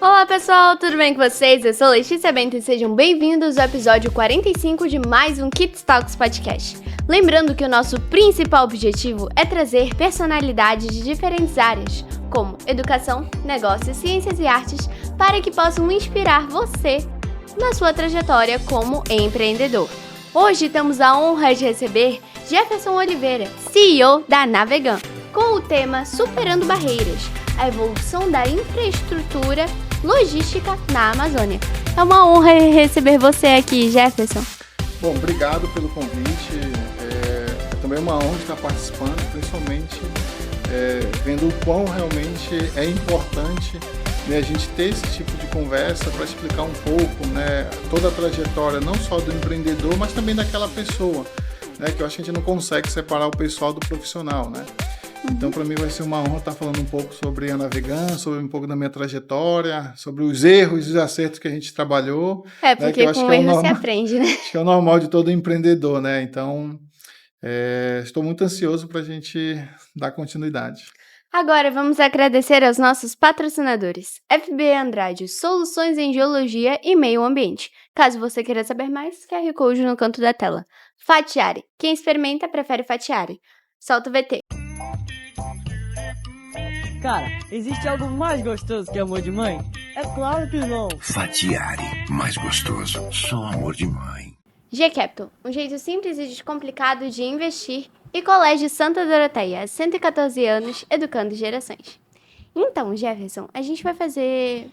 Olá pessoal, tudo bem com vocês? Eu sou Letícia Bento e sejam bem-vindos ao episódio 45 de mais um Kids Talks Podcast. Lembrando que o nosso principal objetivo é trazer personalidades de diferentes áreas, como educação, negócios, ciências e artes, para que possam inspirar você na sua trajetória como empreendedor. Hoje temos a honra de receber Jefferson Oliveira, CEO da Navegan, com o tema Superando Barreiras, a evolução da infraestrutura logística na Amazônia. É uma honra receber você aqui, Jefferson. Bom, obrigado pelo convite. É também uma honra estar participando, principalmente vendo o quão realmente é importante, né, a gente ter esse tipo de conversa para explicar um pouco, né, toda a trajetória, não só do empreendedor, mas também daquela pessoa, né, que eu acho que a gente não consegue separar o pessoal do profissional, né? Então, para mim vai ser uma honra estar falando um pouco sobre a Navegan, sobre um pouco da minha trajetória, sobre os erros e os acertos que a gente trabalhou. Porque né, com erro se aprende, né? Acho que é o normal de todo empreendedor, né? Então, estou muito ansioso para a gente dar continuidade. Agora vamos agradecer aos nossos patrocinadores. FB Andrade, soluções em geologia e meio ambiente. Caso você queira saber mais, QR Code no canto da tela. Fatiari, quem experimenta prefere Fatiari. Solta o VT. Cara, existe algo mais gostoso que amor de mãe? É claro que não. Fatiari, mais gostoso, só amor de mãe. G-Capital, um jeito simples e descomplicado de investir, e Colégio Santa Doroteia, há 114 anos, educando gerações. Então, Jefferson, a gente vai fazer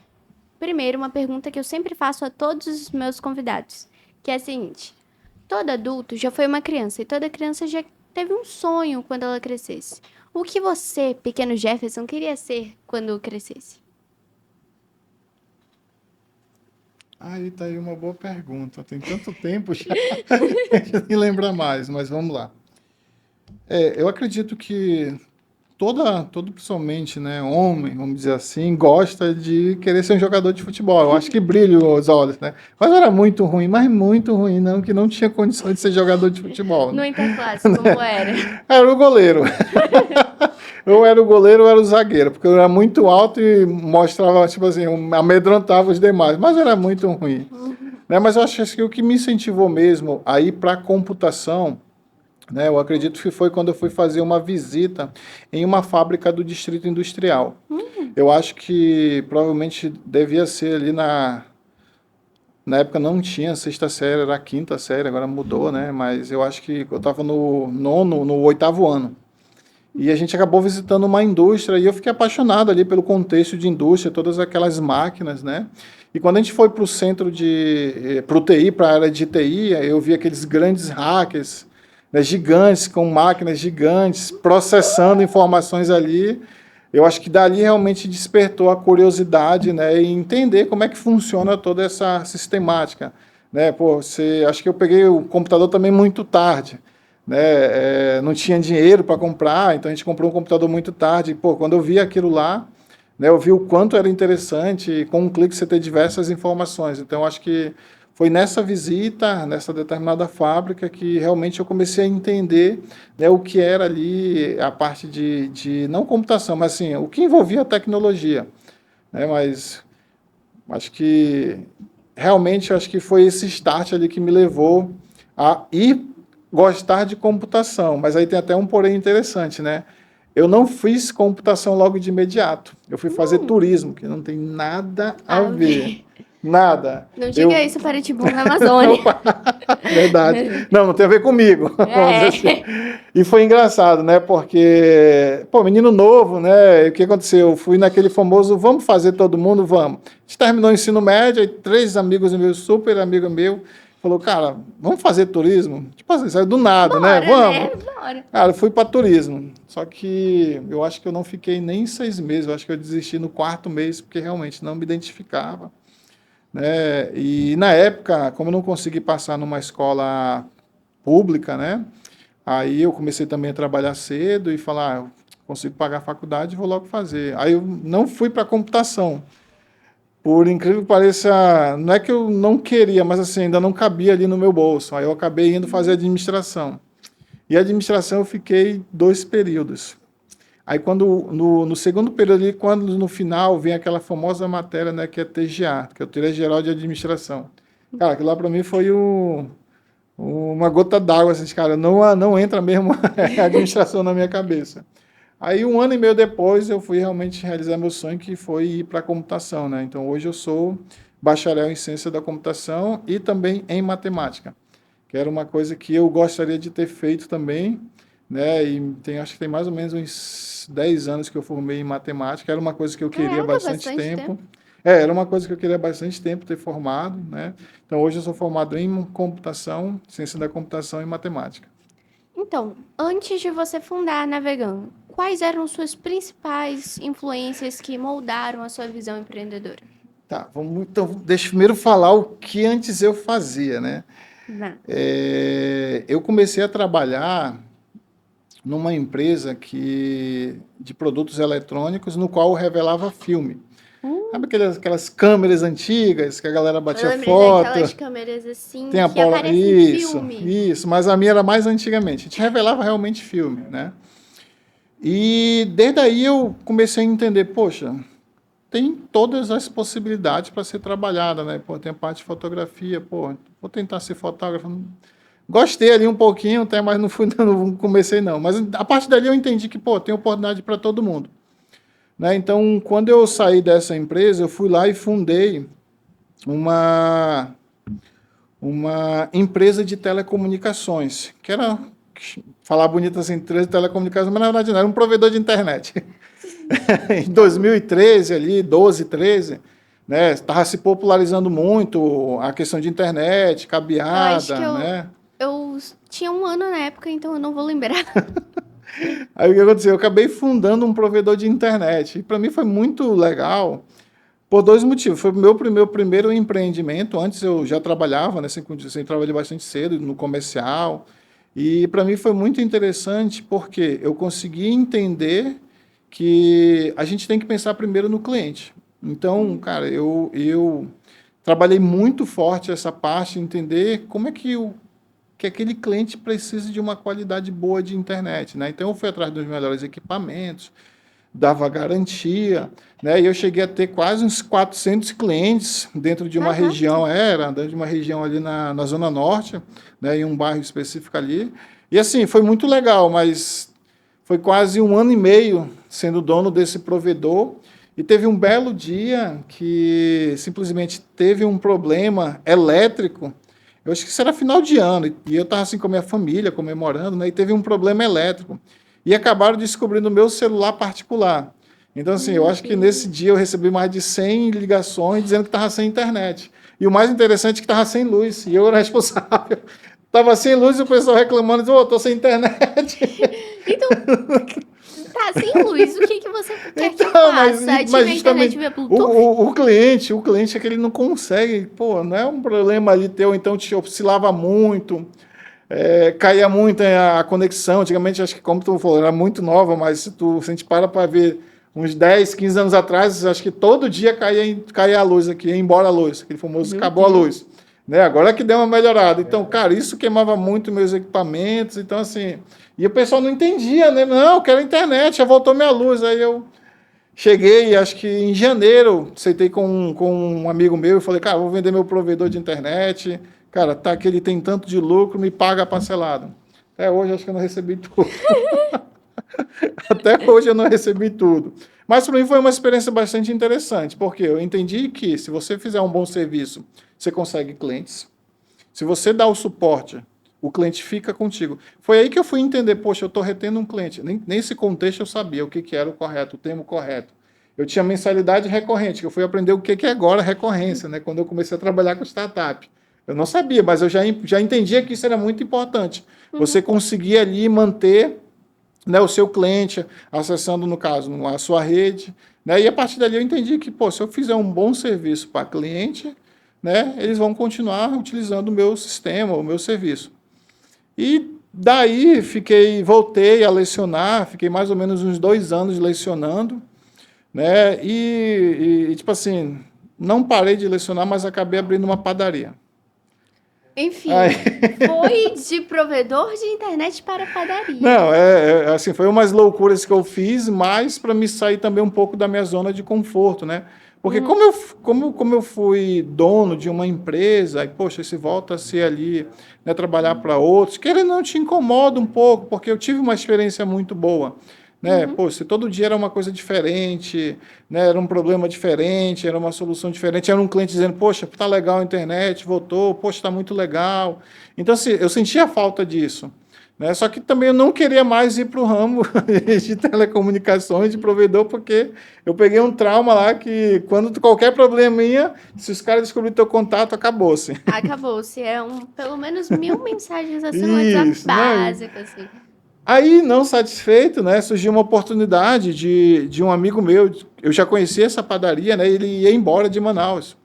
primeiro uma pergunta que eu sempre faço a todos os meus convidados, que é a seguinte: todo adulto já foi uma criança e toda criança já teve um sonho quando ela crescesse. O que você, pequeno Jefferson, queria ser quando crescesse? Aí tá aí uma boa pergunta. Tem tanto tempo já que nem lembra mais, mas vamos lá. Eu acredito que todo principalmente, né, homem, vamos dizer assim, gosta de querer ser um jogador de futebol. Eu acho que brilha os olhos, né? Mas era muito ruim, mas muito ruim, não, que não tinha condição de ser jogador de futebol. No Né? Interclasse, como era? Era o goleiro. Eu era o goleiro, eu era o zagueiro, porque eu era muito alto e mostrava, tipo assim, amedrontava os demais, mas era muito ruim. Né? Mas eu acho que o que me incentivou mesmo a ir para a computação, né, eu acredito que foi quando eu fui fazer uma visita em uma fábrica do Distrito Industrial. Eu acho que provavelmente devia ser ali na época não tinha sexta série, era a quinta série, agora mudou, né? Mas eu acho que eu estava no oitavo ano. E a gente acabou visitando uma indústria e eu fiquei apaixonado ali pelo contexto de indústria, todas aquelas máquinas, né? E quando a gente foi para o centro para o TI, para a área de TI, eu vi aqueles grandes hackers, né, gigantes, com máquinas gigantes, processando informações ali. Eu acho que dali realmente despertou a curiosidade, né, e entender como é que funciona toda essa sistemática. Né? Acho que eu peguei o computador também muito tarde. Né? Não tinha dinheiro para comprar, então a gente comprou um computador muito tarde. Quando eu vi aquilo lá, né, eu vi o quanto era interessante, e com um clique você ter diversas informações. Então, eu acho que foi nessa visita, nessa determinada fábrica, que realmente eu comecei a entender, né, o que era ali a parte de não computação, mas assim, o que envolvia a tecnologia. Né? Mas acho que realmente foi esse start ali que me levou a ir gostar de computação. Mas aí tem até um porém interessante, né? Eu não fiz computação logo de imediato. Eu fui fazer turismo, que não tem nada a ver. Nada. Não diga isso para Tibum na Amazônia. Verdade. Não tem a ver comigo. Vamos dizer assim. E foi engraçado, né? Porque, menino novo, né? O que aconteceu? Eu fui naquele famoso, vamos fazer todo mundo? Vamos. A gente terminou o ensino médio, e 3 amigos meus, super amigo meu, falou, cara, vamos fazer turismo? Tipo assim, saiu do nada, Bora, né? Vamos. Né? Bora. Cara, eu fui para turismo. Só que eu acho que eu não fiquei nem 6 meses. Eu acho que eu desisti no 4º mês, porque realmente não me identificava. Né? E na época, como eu não consegui passar numa escola pública, né? Aí eu comecei também a trabalhar cedo e falar, eu consigo pagar a faculdade, vou logo fazer. Aí eu não fui para computação. Por incrível que pareça, não é que eu não queria, mas assim, ainda não cabia ali no meu bolso. Aí eu acabei indo fazer administração. E administração eu fiquei 2 períodos. Aí, quando no segundo período ali, quando no final vem aquela famosa matéria, né, que é TGA, que é o Teoria Geral de Administração. Cara, aquilo lá para mim foi uma gota d'água, assim, cara, não entra mesmo a administração na minha cabeça. Aí, 1 ano e meio depois, eu fui realmente realizar meu sonho, que foi ir para a computação, né? Então, hoje eu sou bacharel em ciência da computação e também em matemática, que era uma coisa que eu gostaria de ter feito também, né? E acho que tem mais ou menos uns 10 anos que eu formei em matemática, era uma coisa que eu queria há bastante tempo. Era uma coisa que eu queria há bastante tempo ter formado, né? Então, hoje eu sou formado em computação, ciência da computação e matemática. Então, antes de você fundar a Navegando, quais eram suas principais influências que moldaram a sua visão empreendedora? Tá, então, deixa eu primeiro falar o que antes eu fazia, né? Eu comecei a trabalhar numa empresa de produtos eletrônicos, no qual eu revelava filme. Sabe aquelas câmeras antigas que a galera batia foto? Aquelas câmeras assim Tem a que aparecem em filme. Isso, mas a minha era mais antigamente. A gente revelava realmente filme, né? E desde aí eu comecei a entender, poxa, tem todas as possibilidades para ser trabalhada, né? Pô, tem a parte de fotografia, pô, vou tentar ser fotógrafo. Gostei ali um pouquinho, até, mas não comecei não. Mas a partir dali eu entendi que, pô, tem oportunidade para todo mundo. Né? Então, quando eu saí dessa empresa, eu fui lá e fundei uma empresa de telecomunicações, que era, falar bonito assim, empresa de telecomunicações, mas na verdade não, era um provedor de internet. Em 2013, ali, 12, 13, né, estava se popularizando muito a questão de internet, cabeada, né? Eu tinha 1 ano na época, então eu não vou lembrar. Aí o que aconteceu? Eu acabei fundando um provedor de internet. E para mim foi muito legal por 2 motivos. Foi o meu primeiro empreendimento. Antes eu já trabalhava, né? Sempre trabalhei bastante cedo no comercial. E para mim foi muito interessante porque eu consegui entender que a gente tem que pensar primeiro no cliente. Então, cara, eu trabalhei muito forte essa parte, entender como é que aquele cliente precisa de uma qualidade boa de internet, né? Então, eu fui atrás dos melhores equipamentos, dava garantia, né? E eu cheguei a ter quase uns 400 clientes dentro de uma região, dentro de uma região ali na Zona Norte, né? Em um bairro específico ali. E, assim, foi muito legal, mas foi quase 1 ano e meio sendo dono desse provedor. E teve um belo dia que simplesmente teve um problema elétrico. Eu acho que isso era final de ano, e eu estava assim com a minha família, comemorando, né, e teve um problema elétrico. E acabaram descobrindo o meu celular particular. Então, assim, eu acho que nesse dia eu recebi mais de 100 ligações dizendo que estava sem internet. E o mais interessante é que estava sem luz, e eu era responsável. Estava sem luz e o pessoal reclamando, dizendo, estou sem internet. Então, tá sem luz, o que você quer que eu faça? Mas justamente o cliente é que ele não consegue, pô, não é um problema ali teu, então te oscilava muito, caía muito a conexão. Antigamente, acho que como tu falou, era muito nova, mas se a gente para ver uns 10, 15 anos atrás, acho que todo dia caía a luz aqui, ia embora a luz, aquele famoso acabou a luz. Né? Agora que deu uma melhorada. Então, cara, isso queimava muito meus equipamentos. Então, assim, e o pessoal não entendia, né? Não, eu quero internet, já voltou minha luz. Aí eu cheguei, acho que em janeiro, sentei com um amigo meu e falei, cara, vou vender meu provedor de internet. Cara, tá que ele tem tanto de lucro, me paga parcelado. Até hoje, acho que eu não recebi tudo. Até hoje eu não recebi tudo. Mas para mim foi uma experiência bastante interessante, porque eu entendi que se você fizer um bom serviço, você consegue clientes. Se você dá o suporte, o cliente fica contigo. Foi aí que eu fui entender, poxa, eu estou retendo um cliente. Nesse contexto eu sabia o que era o correto, o termo correto. Eu tinha mensalidade recorrente, que eu fui aprender o que é agora recorrência, né? Quando eu comecei a trabalhar com startup. Eu não sabia, mas eu já entendia que isso era muito importante. Você conseguir ali manter, né, o seu cliente acessando, no caso, a sua rede, né, e a partir dali eu entendi que, pô, se eu fizer um bom serviço para cliente, né, eles vão continuar utilizando o meu sistema, o meu serviço. E daí voltei a lecionar, fiquei mais ou menos uns 2 anos lecionando, né, e tipo assim, não parei de lecionar, mas acabei abrindo uma padaria. Enfim, Aí- foi de provedor de internet para padaria. Não, assim, foi umas loucuras que eu fiz, mas para me sair também um pouco da minha zona de conforto, né? Porque como eu fui dono de uma empresa, aí, poxa, se volta a ser ali, né, trabalhar para outros, que ele não te incomoda um pouco, porque eu tive uma experiência muito boa. Né? Pô, se todo dia era uma coisa diferente, né? Era um problema diferente, era uma solução diferente, era um cliente dizendo, poxa, tá legal a internet, voltou, poxa, tá muito legal. Então, assim, eu sentia falta disso. Né? Só que também eu não queria mais ir para o ramo de telecomunicações, de provedor, porque eu peguei um trauma lá que quando qualquer probleminha, se os caras descobrirem teu contato, acabou-se. Acabou-se. Pelo menos 1000 mensagens assim no WhatsApp Isso, não, básico, assim. Aí, não satisfeito, né, surgiu uma oportunidade de um amigo meu, eu já conhecia essa padaria, né, ele ia embora de Manaus.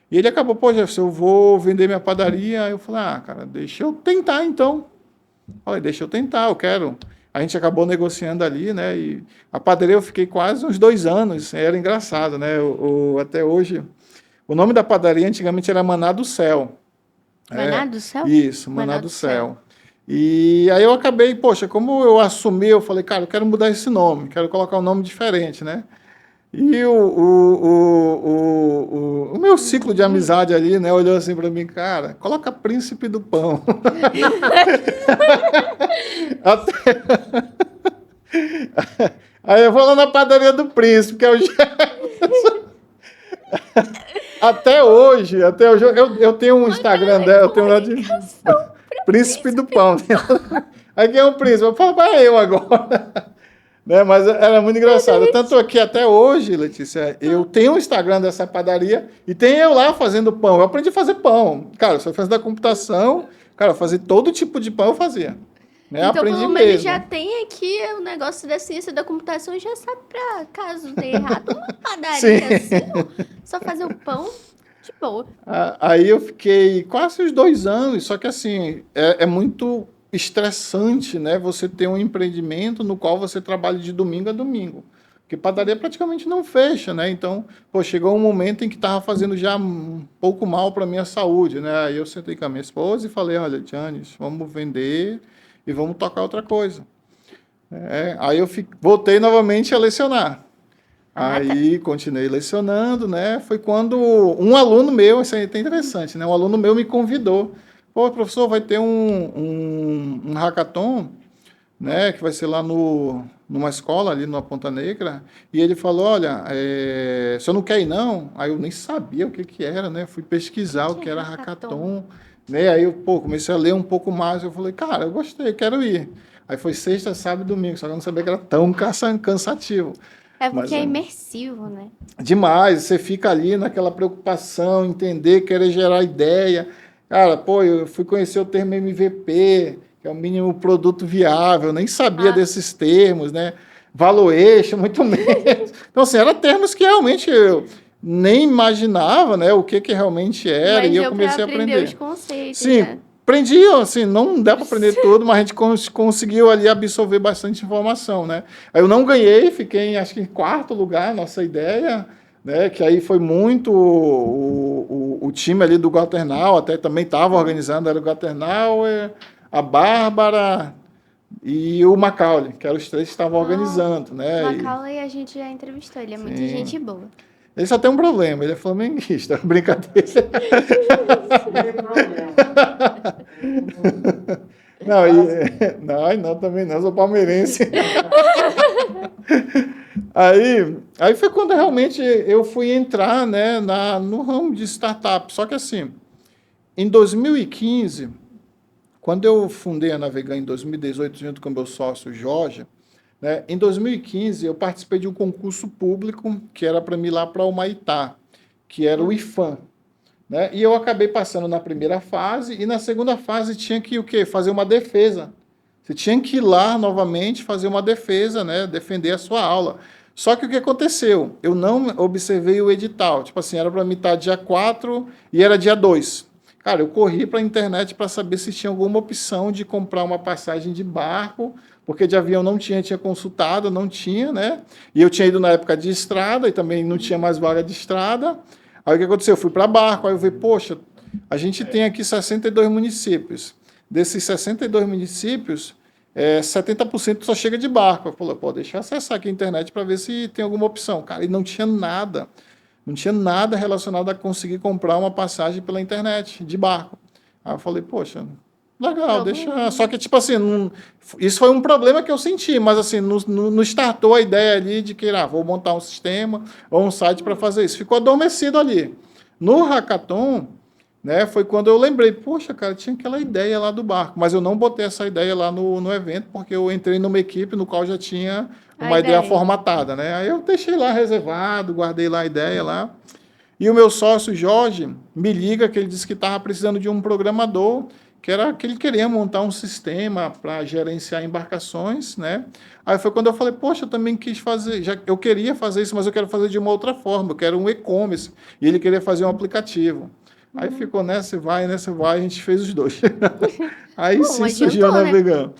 E ele acabou, pô, Jefferson, eu vou vender minha padaria. Aí eu falei, cara, deixa eu tentar então. Olha, deixa eu tentar, eu quero. A gente acabou negociando ali, né, e a padaria eu fiquei quase uns 2 anos, era engraçado, né, até hoje. O nome da padaria antigamente era Maná do Céu. Maná do Céu? Isso, Maná do Céu. E aí eu acabei, poxa, como eu assumi, eu falei, cara, eu quero mudar esse nome, quero colocar um nome diferente, né? E o meu ciclo de amizade ali, né, olhou assim para mim, cara, coloca Príncipe do Pão. Aí eu vou lá na padaria do Príncipe, que é o Até hoje eu tenho um Instagram dela, eu tenho lá de Príncipe do Pão. Aí quem é o príncipe? Eu falo, eu agora. Né? Mas era muito engraçado. Tanto que até hoje, Letícia, eu tenho um Instagram dessa padaria e tem eu lá fazendo pão. Eu aprendi a fazer pão. Cara, só fazendo da computação, cara, fazer todo tipo de pão eu fazia. Né? Então, Aprendi pelo menos mesmo. já tem aqui o negócio da ciência da computação e já sabe pra caso dê errado. Uma padaria assim, só fazer o pão de boa. Aí eu fiquei quase uns 2 anos, só que assim, é muito estressante, né? Você ter um empreendimento no qual você trabalha de domingo a domingo. Porque padaria praticamente não fecha, né? Então, pô, chegou um momento em que estava fazendo já um pouco mal para a minha saúde, né? Aí eu sentei com a minha esposa e falei, olha, Janis, vamos vender e vamos tocar outra coisa. Aí eu voltei novamente a lecionar. Aí continuei lecionando, né? Foi quando um aluno meu, isso aí é até interessante, né? Um aluno meu me convidou. Pô, professor, vai ter um hackathon, né? Que vai ser lá numa escola ali na Ponta Negra. E ele falou, olha, o senhor não quer ir não? Aí eu nem sabia o que era, né? Fui pesquisar o que era hackathon. Né? Aí eu, comecei a ler um pouco mais. Eu falei, cara, eu gostei, quero ir. Aí foi sexta, sábado e domingo, só que eu não sabia que era tão cansativo. É porque é imersivo, né? Demais, você fica ali naquela preocupação, entender, querer gerar ideia. Cara, eu fui conhecer o termo MVP, que é o mínimo produto viável, nem sabia desses termos, né? Valuation, muito menos. Então, assim, eram termos que realmente eu nem imaginava, né? O que realmente era, Mas e eu comecei a aprender. Os conceitos, Sim, né? aprendi, assim, não dá para aprender tudo, mas a gente conseguiu ali absorver bastante informação, né? Aí eu não ganhei, fiquei, acho que em 4º lugar, nossa ideia, né? Que aí foi muito o time ali do Gaternal, até também estava organizando, era o Gaternal, a Bárbara e o Macaulay, que eram os 3 que estavam organizando, né? O Macaulay a gente já entrevistou, ele é muito gente boa. Ele só tem um problema, ele é flamenguista, brincadeira. Não, também não, sou palmeirense. Aí foi quando realmente eu fui entrar, né, no ramo de startup. Só que assim, em 2015, quando eu fundei a Navegan em 2018, junto com o meu sócio Jorge, né, em 2015 eu participei de um concurso público que era para mim ir lá para o Humaitá, que era o IFAM. Né? E eu acabei passando na primeira fase, e na segunda fase tinha que o quê? Fazer uma defesa. Você tinha que ir lá novamente fazer uma defesa, né? Defender a sua aula. Só que o que aconteceu? Eu não observei o edital. Tipo assim, era para mim estar dia 4 e era dia 2. Cara, eu corri para a internet para saber se tinha alguma opção de comprar uma passagem de barco, porque de avião não tinha consultado, não tinha, né? E eu tinha ido na época de estrada e também não tinha mais vaga de estrada. Aí o que aconteceu? Eu fui para barco, aí eu vi, poxa, a gente tem aqui 62 municípios. Desses 62 municípios, 70% só chega de barco. Eu falei, pô, deixa eu acessar aqui a internet para ver se tem alguma opção. Cara, e não tinha nada. Não tinha nada relacionado a conseguir comprar uma passagem pela internet, de barco. Aí eu falei, poxa, legal, deixa... Só que, tipo assim, isso foi um problema que eu senti, mas assim, não startou a ideia ali de que, vou montar um sistema ou um site para fazer isso. Ficou adormecido ali. No Hackathon, né, foi quando eu lembrei, poxa, cara, tinha aquela ideia lá do barco, mas eu não botei essa ideia lá no evento, porque eu entrei numa equipe no qual já tinha uma ideia formatada, né? Aí eu deixei lá reservado, guardei lá a ideia lá. E o meu sócio, Jorge, me liga que ele disse que estava precisando de um programador, que ele queria montar um sistema para gerenciar embarcações, né? Aí foi quando eu falei, poxa, eu também quis fazer, eu queria fazer isso, mas eu quero fazer de uma outra forma, eu quero um e-commerce, e ele queria fazer um aplicativo. Aí ficou nessa e vai, a gente fez os dois. Aí sim surgiu a Navegam.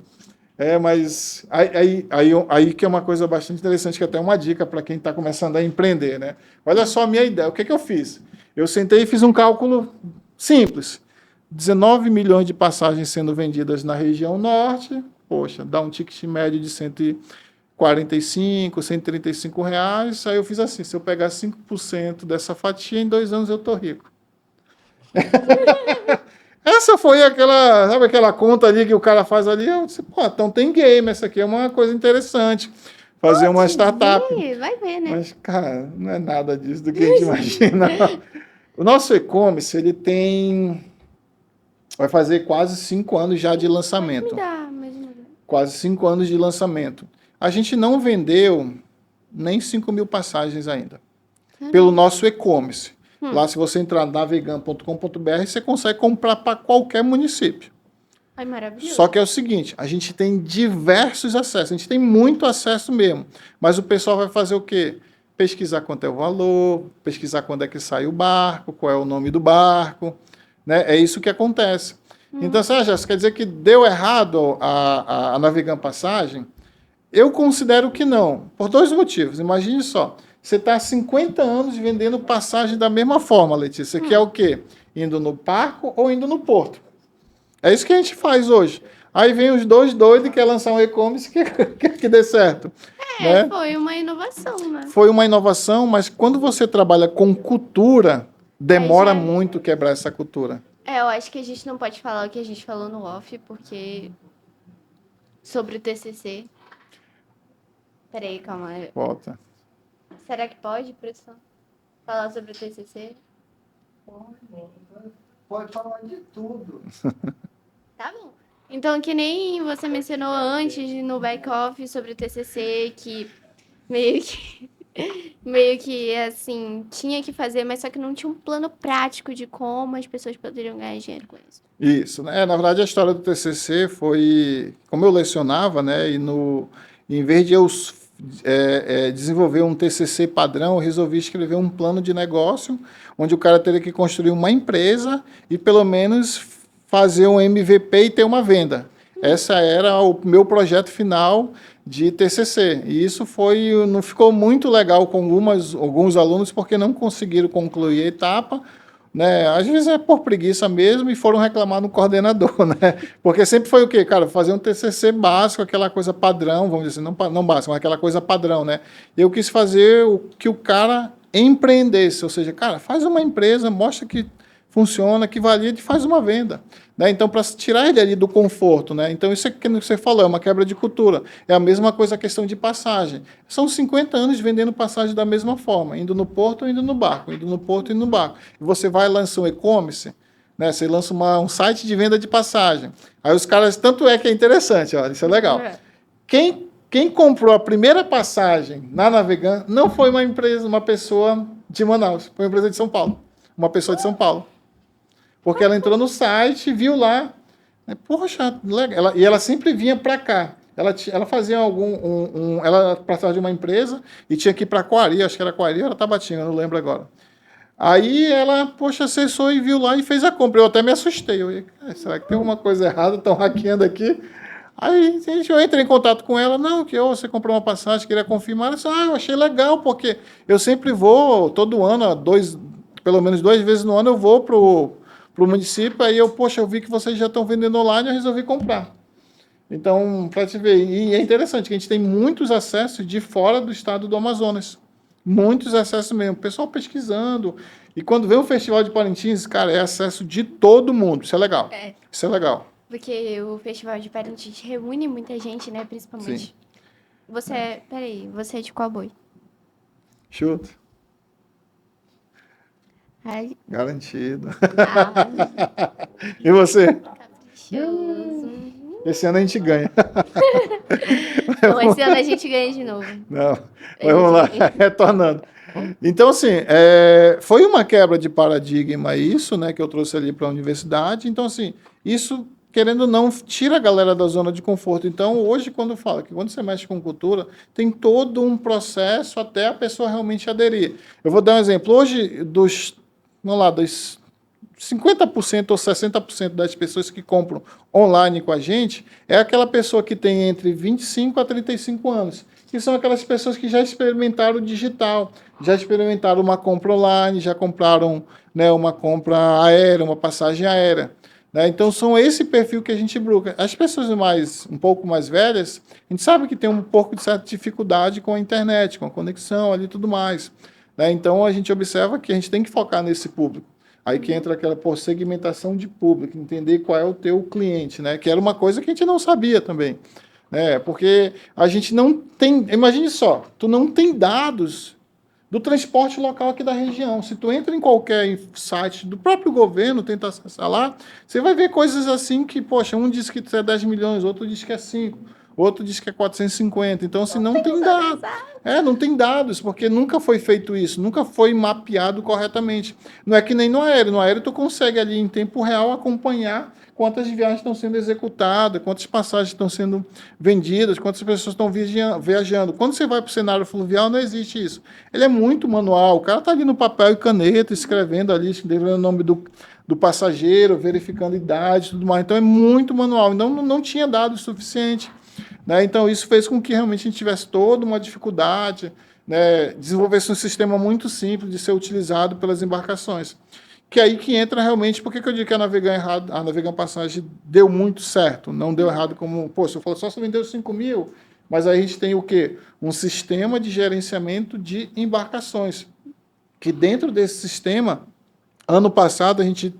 Mas aí que é uma coisa bastante interessante, que é até uma dica para quem está começando a empreender, né? Olha só a minha ideia, o que eu fiz? Eu sentei e fiz um cálculo simples. 19 milhões de passagens sendo vendidas na região norte, poxa, dá um ticket médio de 145, 135 reais. Aí eu fiz assim, se eu pegar 5% dessa fatia, em 2 anos eu estou rico. Essa foi aquela conta ali que o cara faz ali. Eu disse, pô, então tem game, essa aqui é uma coisa interessante. Fazer uma startup. Vai ver, né? Mas, cara, não é nada disso do que a gente imagina. O nosso e-commerce, ele vai fazer quase 5 anos já de lançamento. Quase 5 anos de lançamento. A gente não vendeu nem 5.000 passagens ainda. Pelo nosso e-commerce. Lá, se você entrar na navegam.com.br, você consegue comprar para qualquer município. Ai, maravilhoso. Só que é o seguinte, a gente tem diversos acessos, a gente tem muito acesso mesmo, mas o pessoal vai fazer o quê? Pesquisar quanto é o valor, pesquisar quando é que sai o barco, qual é o nome do barco, né? É isso que acontece. Então, Jéssica, quer dizer que deu errado a Navegam Passagem? Eu considero que não, por 2 motivos. Imagine só, você está há 50 anos vendendo passagem da mesma forma, Letícia. Você quer o quê? Indo no barco ou indo no porto? É isso que a gente faz hoje. Aí vem os dois doidos e quer lançar um e-commerce que dê certo. Né? Foi uma inovação, né? Foi uma inovação, mas quando você trabalha com cultura, demora muito quebrar essa cultura. Eu acho que a gente não pode falar o que a gente falou no off, porque sobre o TCC... Peraí, calma. Volta. Será que pode, produção? Falar sobre o TCC? Pode falar de tudo. Tá bom. Então, que nem você mencionou antes no back-off sobre o TCC, que meio que, assim, tinha que fazer, mas só que não tinha um plano prático de como as pessoas poderiam ganhar dinheiro com isso. Isso, né? Na verdade, a história do TCC foi... Como eu lecionava, né? Em vez de eu desenvolver um TCC padrão, eu resolvi escrever um plano de negócio, onde o cara teria que construir uma empresa e, pelo menos, fazer um MVP e ter uma venda. Essa era o meu projeto final de TCC. E isso não ficou muito legal com alguns alunos, porque não conseguiram concluir a etapa, né? Às vezes é por preguiça mesmo, e foram reclamar no coordenador, né? Porque sempre foi o quê? Cara, fazer um TCC básico, aquela coisa padrão, vamos dizer assim, não básico, mas aquela coisa padrão, né? Eu quis fazer que o cara empreendesse, ou seja, cara, faz uma empresa, mostra que funciona, que valida e faz uma venda. Né? Então, para tirar ele ali do conforto, né? Então, isso é que você falou, é uma quebra de cultura. É a mesma coisa a questão de passagem. São 50 anos vendendo passagem da mesma forma, indo no porto ou indo no barco, indo no porto e indo no barco. E você vai lançar um e-commerce, né? Você lança um site de venda de passagem. Aí os caras, tanto é que é interessante, ó, isso é legal. Quem comprou a primeira passagem na Navegam não foi uma pessoa de Manaus, foi uma empresa de São Paulo. Uma pessoa de São Paulo. Porque ela entrou no site, viu lá, né, poxa, legal. E ela sempre vinha para cá. Ela fazia ela passava de uma empresa e tinha que ir para Coari, acho que era Coari, era Tabatinga, não lembro agora. Aí ela, poxa, acessou e viu lá e fez a compra. Eu até me assustei. Eu falei, será que tem alguma coisa errada? Estão hackeando aqui. Aí eu entrei em contato com ela, não, que você comprou uma passagem, queria confirmar. Ela disse, eu achei legal, porque eu sempre vou, todo ano, pelo menos 2 vezes no ano, eu vou pro para o município, aí eu vi que vocês já estão vendendo online, eu resolvi comprar. Então, para te ver, e é interessante que a gente tem muitos acessos de fora do estado do Amazonas. Muitos acessos mesmo. O pessoal pesquisando. E quando vem o Festival de Parintins, cara, é acesso de todo mundo. Isso é legal. Isso é legal. Porque o Festival de Parintins reúne muita gente, né? Principalmente. Sim. Você é de qual boi? Chuta. Ai, Garantido. ah, E você? caprichoso. Esse ano a gente ganha. Bom, esse ano a gente ganha de novo. Não, mas vamos lá, retornando. Então, assim, foi uma quebra de paradigma isso, né, que eu trouxe ali para a universidade. Então, assim, isso, querendo ou não, tira a galera da zona de conforto. Então, hoje, quando fala que quando você mexe com cultura, tem todo um processo até a pessoa realmente aderir. Eu vou dar um exemplo. Hoje, dos 50% ou 60% das pessoas que compram online com a gente é aquela pessoa que tem entre 25 a 35 anos, que são aquelas pessoas que já experimentaram o digital, já experimentaram uma compra online, já compraram, né, uma compra aérea, uma passagem aérea. Né? Então, são esse perfil que a gente busca. As pessoas um pouco mais velhas, a gente sabe que tem um pouco de certa dificuldade com a internet, com a conexão ali e tudo mais. Né? Então, a gente observa que a gente tem que focar nesse público. Aí que entra aquela segmentação de público, entender qual é o teu cliente, né? Que era uma coisa que a gente não sabia também. Né? Porque a gente não tem... Imagine só, tu não tem dados do transporte local aqui da região. Se tu entra em qualquer site do próprio governo, tenta acessar lá, você vai ver coisas assim que, poxa, um diz que é 10 milhões, outro diz que é 5, outro diz que é 450. Então, assim, não tem dados. Não tem dados, porque nunca foi feito isso, nunca foi mapeado corretamente. Não é que nem no aéreo. No aéreo, tu consegue ali em tempo real acompanhar quantas viagens estão sendo executadas, quantas passagens estão sendo vendidas, quantas pessoas estão viajando. Quando você vai para o cenário fluvial, não existe isso. Ele é muito manual. O cara está ali no papel e caneta, escrevendo ali, escrevendo o nome do passageiro, verificando idade e tudo mais. Então, é muito manual. Então, não tinha dados suficiente. Né? Então, isso fez com que realmente a gente tivesse toda uma dificuldade, né? Desenvolvesse um sistema muito simples de ser utilizado pelas embarcações. Que é aí que entra realmente, por que eu digo que a Navegan Passagem deu muito certo, não deu errado como, poxa, eu falo, só se vendeu 5 mil, mas aí a gente tem o quê? Um sistema de gerenciamento de embarcações, que dentro desse sistema, ano passado, a gente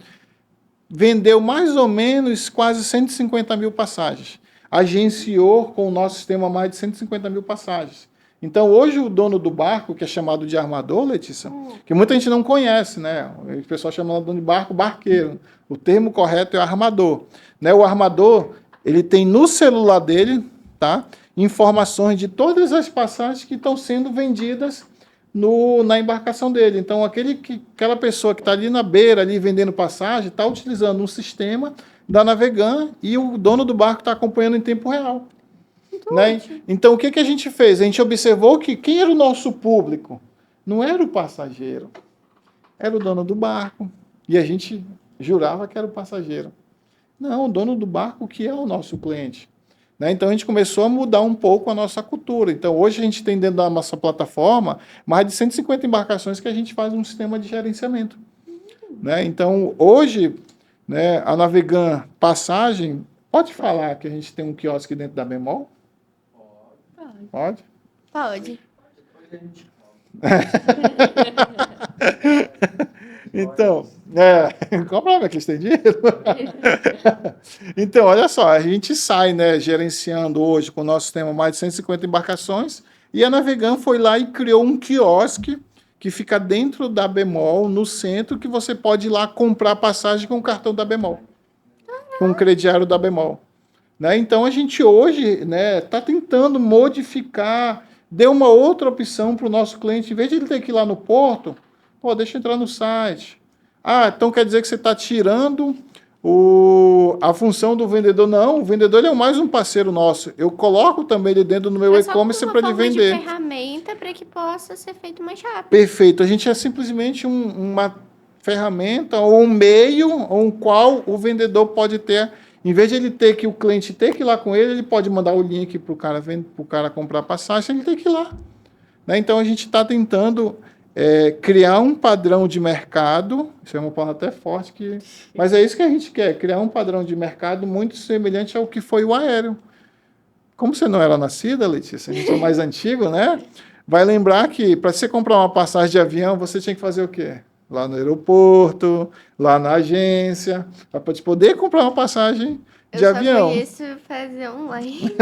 vendeu mais ou menos quase 150 mil passagens. Agenciou com o nosso sistema mais de 150 mil passagens. Então, hoje, o dono do barco, que é chamado de armador, Letícia, que muita gente não conhece, né? O pessoal chama de dono de barco, barqueiro. O termo correto é armador. Né? O armador, ele tem no celular dele, tá? Informações de todas as passagens que estão sendo vendidas na embarcação dele. Então, aquela pessoa que está ali na beira, ali vendendo passagem, está utilizando um sistema da Navegan e o dono do barco está acompanhando em tempo real. Né? Então, o que a gente fez? A gente observou que quem era o nosso público? Não era o passageiro, era o dono do barco. E a gente jurava que era o passageiro. Não, o dono do barco que é o nosso cliente. Né? Então, a gente começou a mudar um pouco a nossa cultura. Então, hoje a gente tem dentro da nossa plataforma mais de 150 embarcações que a gente faz um sistema de gerenciamento. Né? Então, hoje, né, a Navegan Passagem, pode falar que a gente tem um quiosque dentro da Bemol? Pode? Pode. Então, qual o problema? Que eles têm dinheiro? Então, olha só, a gente sai, né, gerenciando hoje com o nosso sistema mais de 150 embarcações e a Navegan foi lá e criou um quiosque que fica dentro da Bemol, no centro, que você pode ir lá comprar passagem com o cartão da Bemol, com o crediário da Bemol. Né? Então, a gente hoje está tentando modificar, deu uma outra opção para o nosso cliente. Em vez de ele ter que ir lá no porto, deixa eu entrar no site. Então quer dizer que você está tirando a função do vendedor. Não, o vendedor ele é mais um parceiro nosso. Eu coloco também ele dentro do meu e-commerce para ele vender. Uma ferramenta para que possa ser feito mais rápido. Perfeito. A gente é simplesmente uma ferramenta ou um meio com o qual o vendedor pode ter. Em vez de ele ter que o cliente ter que ir lá com ele pode mandar o link para o cara comprar passagem, ele tem que ir lá. Né? Então, a gente está tentando criar um padrão de mercado, isso é uma palavra até forte, mas é isso que a gente quer, criar um padrão de mercado muito semelhante ao que foi o aéreo. Como você não era nascida, Letícia, a gente é mais antigo, né? Vai lembrar que para você comprar uma passagem de avião, você tinha que fazer o quê? Lá no aeroporto, lá na agência, para poder comprar uma passagem de avião. Eu só conheço fazer online.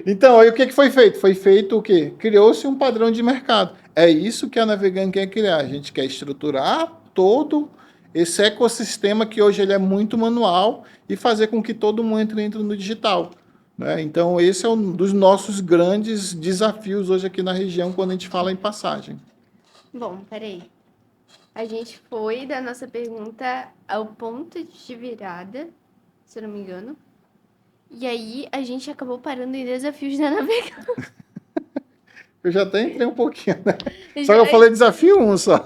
Então, aí o que foi feito? Foi feito o quê? Criou-se um padrão de mercado. É isso que a Navegante quer criar. A gente quer estruturar todo esse ecossistema que hoje ele é muito manual e fazer com que todo mundo entre no digital. Né? Então, esse é um dos nossos grandes desafios hoje aqui na região quando a gente fala em passagem. Bom, peraí. A gente foi da nossa pergunta ao ponto de virada, se eu não me engano. E aí a gente acabou parando em desafios da navegação. Eu já até entrei um pouquinho, né? Só que eu falei desafio 1 só.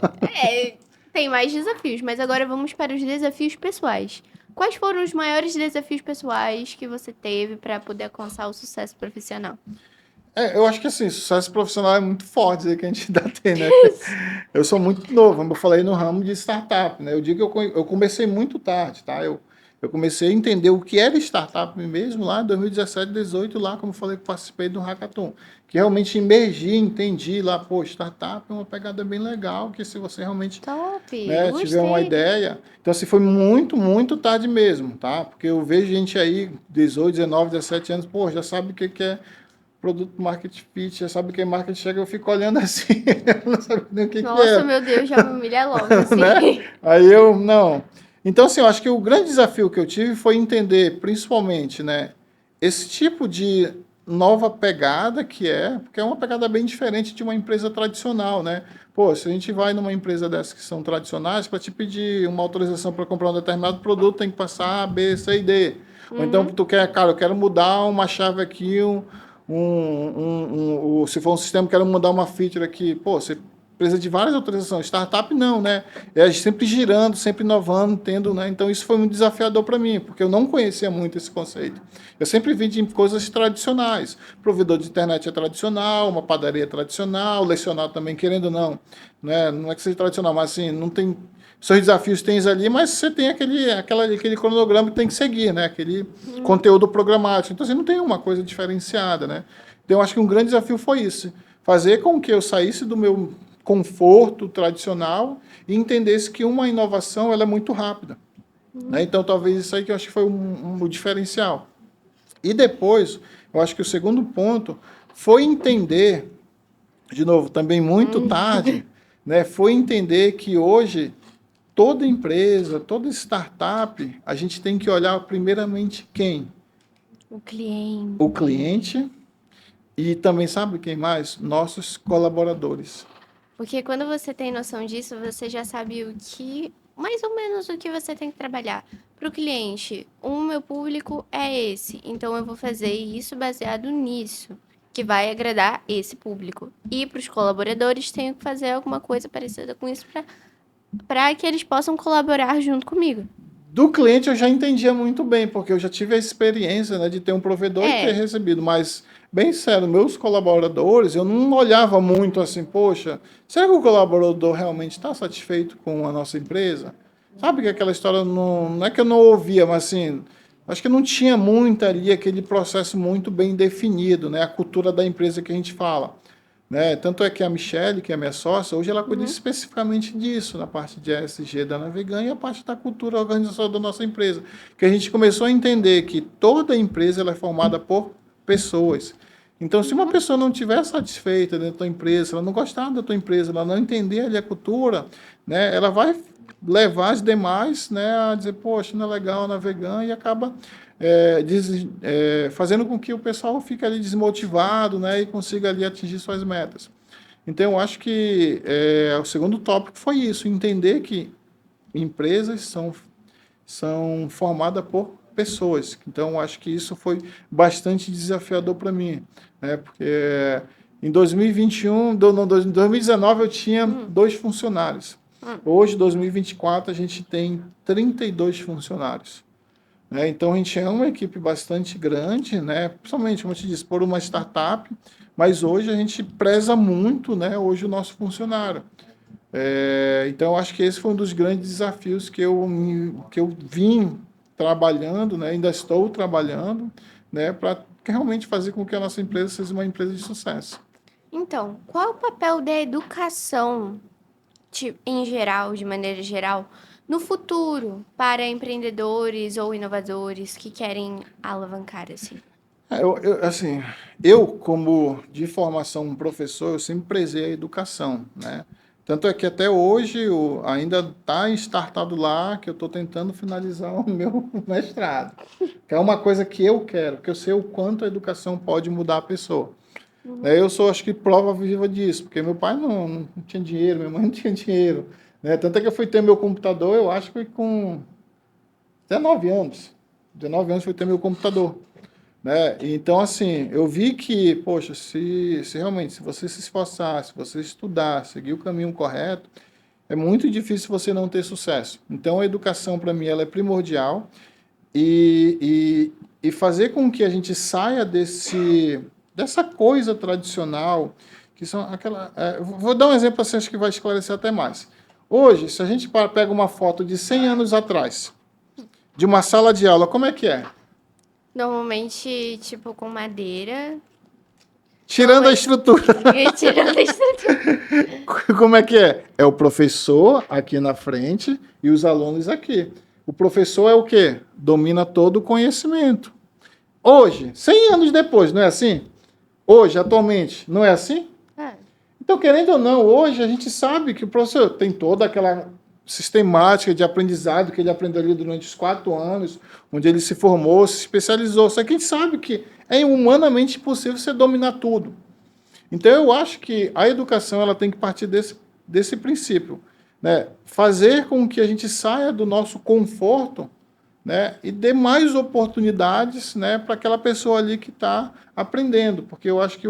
Tem mais desafios, mas agora vamos para os desafios pessoais. Quais foram os maiores desafios pessoais que você teve para poder alcançar o sucesso profissional? Eu acho que assim, sucesso profissional é muito forte que a gente ainda tem, né? Eu sou muito novo, como eu falei, no ramo de startup, né? Eu digo que eu comecei muito tarde, tá? Eu comecei a entender o que era startup mesmo lá em 2017, 2018, lá, como eu falei, que participei do Hackathon. Que realmente imergi, entendi lá, pô, startup é uma pegada bem legal, que se você realmente tiver uma ideia... Então, assim, foi muito, muito tarde mesmo, tá? Porque eu vejo gente aí, 18, 19, 17 anos, pô, já sabe o que é produto market fit, já sabe o que é market share, eu fico olhando assim, eu não sabia nem o que é. Nossa, meu Deus, já me humilha logo, assim. Né? Aí eu, não... Então, assim, eu acho que o grande desafio que eu tive foi entender, principalmente, né, esse tipo de nova pegada porque é uma pegada bem diferente de uma empresa tradicional, né? Pô, se a gente vai numa empresa dessas que são tradicionais, para te pedir uma autorização para comprar um determinado produto, tem que passar A, B, C e D. Ou então, tu quer, cara, eu quero mudar uma chave aqui, se for um sistema, quero mudar uma feature aqui. Pô, você precisa de várias autorizações. Startup não, né? É sempre girando, sempre inovando, tendo, né? Então isso foi muito desafiador para mim, porque eu não conhecia muito esse conceito. Eu sempre vi de coisas tradicionais. Provedor de internet é tradicional, uma padaria é tradicional, lecionar também, querendo ou não, né? Não é que seja tradicional, mas assim, não tem... Seus desafios tem ali, mas você tem aquele cronograma que tem que seguir, né? Aquele conteúdo programático. Então, você não tem uma coisa diferenciada, né? Então, eu acho que um grande desafio foi isso. Fazer com que eu saísse do meu conforto tradicional e entendesse que uma inovação ela é muito rápida. Né? Então, talvez isso aí que eu acho que foi um diferencial. E depois, eu acho que o segundo ponto foi entender, de novo, também muito tarde, né? Foi entender que hoje toda empresa, toda startup, a gente tem que olhar primeiramente quem? O cliente. O cliente e também, sabe quem mais? Nossos colaboradores. Porque quando você tem noção disso, você já sabe mais ou menos o que você tem que trabalhar. Para o cliente, o meu público é esse, então eu vou fazer isso baseado nisso, que vai agradar esse público. E para os colaboradores, tenho que fazer alguma coisa parecida com isso para que eles possam colaborar junto comigo. Do cliente eu já entendia muito bem, porque eu já tive a experiência, né, de ter um provedor e ter recebido, mas, bem sério, meus colaboradores, eu não olhava muito assim, poxa, será que o colaborador realmente está satisfeito com a nossa empresa? Sabe que aquela história, não é que eu não ouvia, mas assim, acho que não tinha muito ali aquele processo muito bem definido, né, a cultura da empresa que a gente fala. Né? Tanto é que a Michelle, que é minha sócia, hoje ela cuida especificamente disso, na parte de ESG da Navegan e a parte da cultura organizacional da nossa empresa. Que a gente começou a entender que toda empresa ela é formada por pessoas. Então, se uma pessoa não estiver satisfeita dentro da tua empresa, se ela não gostar da tua empresa, ela não entender ali a cultura, né, ela vai levar as demais, né, a dizer, poxa, não é legal a Navegan, e acaba fazendo com que o pessoal fique ali desmotivado, né, e consiga ali atingir suas metas. Então, eu acho que o segundo tópico foi isso, entender que empresas são formadas por pessoas. Então, eu acho que isso foi bastante desafiador para mim, né, porque em 2019 eu tinha 2 funcionários. Hoje, 2024, a gente tem 32 funcionários. né? Então a gente é uma equipe bastante grande, né? Principalmente, como eu te disse, por uma startup, mas hoje a gente preza muito, né? Hoje o nosso funcionário. Então eu acho que esse foi um dos grandes desafios que eu vim trabalhando, né? Ainda estou trabalhando, né? Para realmente fazer com que a nossa empresa seja uma empresa de sucesso. Então, qual é o papel da educação, em geral, de maneira geral, no futuro, para empreendedores ou inovadores que querem alavancar, assim? Assim, eu, como de formação um professor, eu sempre prezei a educação, né? Tanto é que até hoje ainda está startado lá que eu estou tentando finalizar o meu mestrado. Que é uma coisa que eu quero, porque eu sei o quanto a educação pode mudar a pessoa. Eu sou, acho que, prova viva disso, porque meu pai não tinha dinheiro, minha mãe não tinha dinheiro, né? Tanto é que eu fui ter meu computador, eu acho que com 19 anos. 19 anos fui ter meu computador. Né? Então, assim, eu vi que, poxa, se realmente, se você se esforçar, se você estudar, seguir o caminho correto, é muito difícil você não ter sucesso. Então, a educação, para mim, ela é primordial e fazer com que a gente saia dessa coisa tradicional, que são aquela... vou dar um exemplo assim, acho que vai esclarecer até mais. Hoje, se a gente pega uma foto de 100 anos atrás, de uma sala de aula, como é que é? Normalmente, tipo, com madeira. Tirando a estrutura. E tirando a estrutura. Como é que é? É o professor aqui na frente e os alunos aqui. O professor é o quê? Domina todo o conhecimento. Hoje, 100 anos depois, não é assim? Hoje, atualmente, não é assim? É. Então, querendo ou não, hoje a gente sabe que o professor tem toda aquela sistemática de aprendizado que ele aprendeu ali durante os 4 anos, onde ele se formou, se especializou. Só que a gente sabe que é humanamente impossível você dominar tudo. Então, eu acho que a educação ela tem que partir desse princípio, né? Fazer com que a gente saia do nosso conforto, né? E dê mais oportunidades, né? Para aquela pessoa ali que está aprendendo, porque eu acho que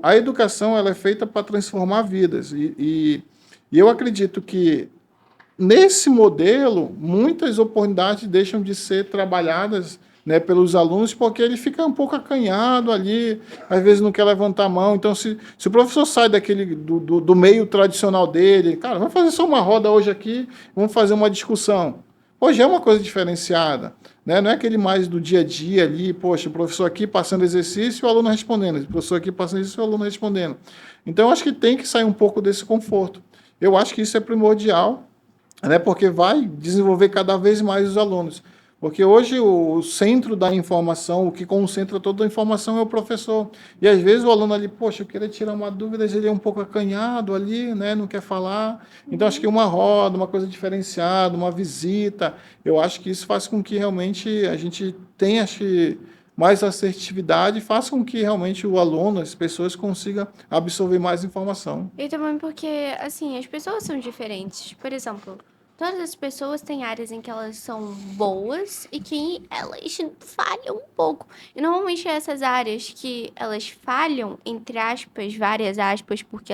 a educação ela é feita para transformar vidas. E eu acredito que nesse modelo, muitas oportunidades deixam de ser trabalhadas, né, pelos alunos, porque ele fica um pouco acanhado ali, às vezes não quer levantar a mão. Então, se o professor sai do meio tradicional dele, cara, vamos fazer só uma roda hoje aqui, vamos fazer uma discussão. Hoje é uma coisa diferenciada, né? Não é aquele mais do dia a dia ali, poxa, o professor aqui passando exercício e o aluno respondendo, o professor aqui passando exercício e o aluno respondendo. Então, eu acho que tem que sair um pouco desse conforto. Eu acho que isso é primordial, né, porque vai desenvolver cada vez mais os alunos. Porque hoje o centro da informação, o que concentra toda a informação é o professor. E às vezes o aluno ali, poxa, eu queria tirar uma dúvida, ele é um pouco acanhado ali, né, não quer falar. Então acho que uma roda, uma coisa diferenciada, uma visita, eu acho que isso faz com que realmente a gente tenha, acho que, mais assertividade e faça com que realmente o aluno, as pessoas consigam absorver mais informação. E também porque, assim, as pessoas são diferentes. Por exemplo, todas as pessoas têm áreas em que elas são boas e que elas falham um pouco. E normalmente essas áreas que elas falham, entre aspas, várias aspas, porque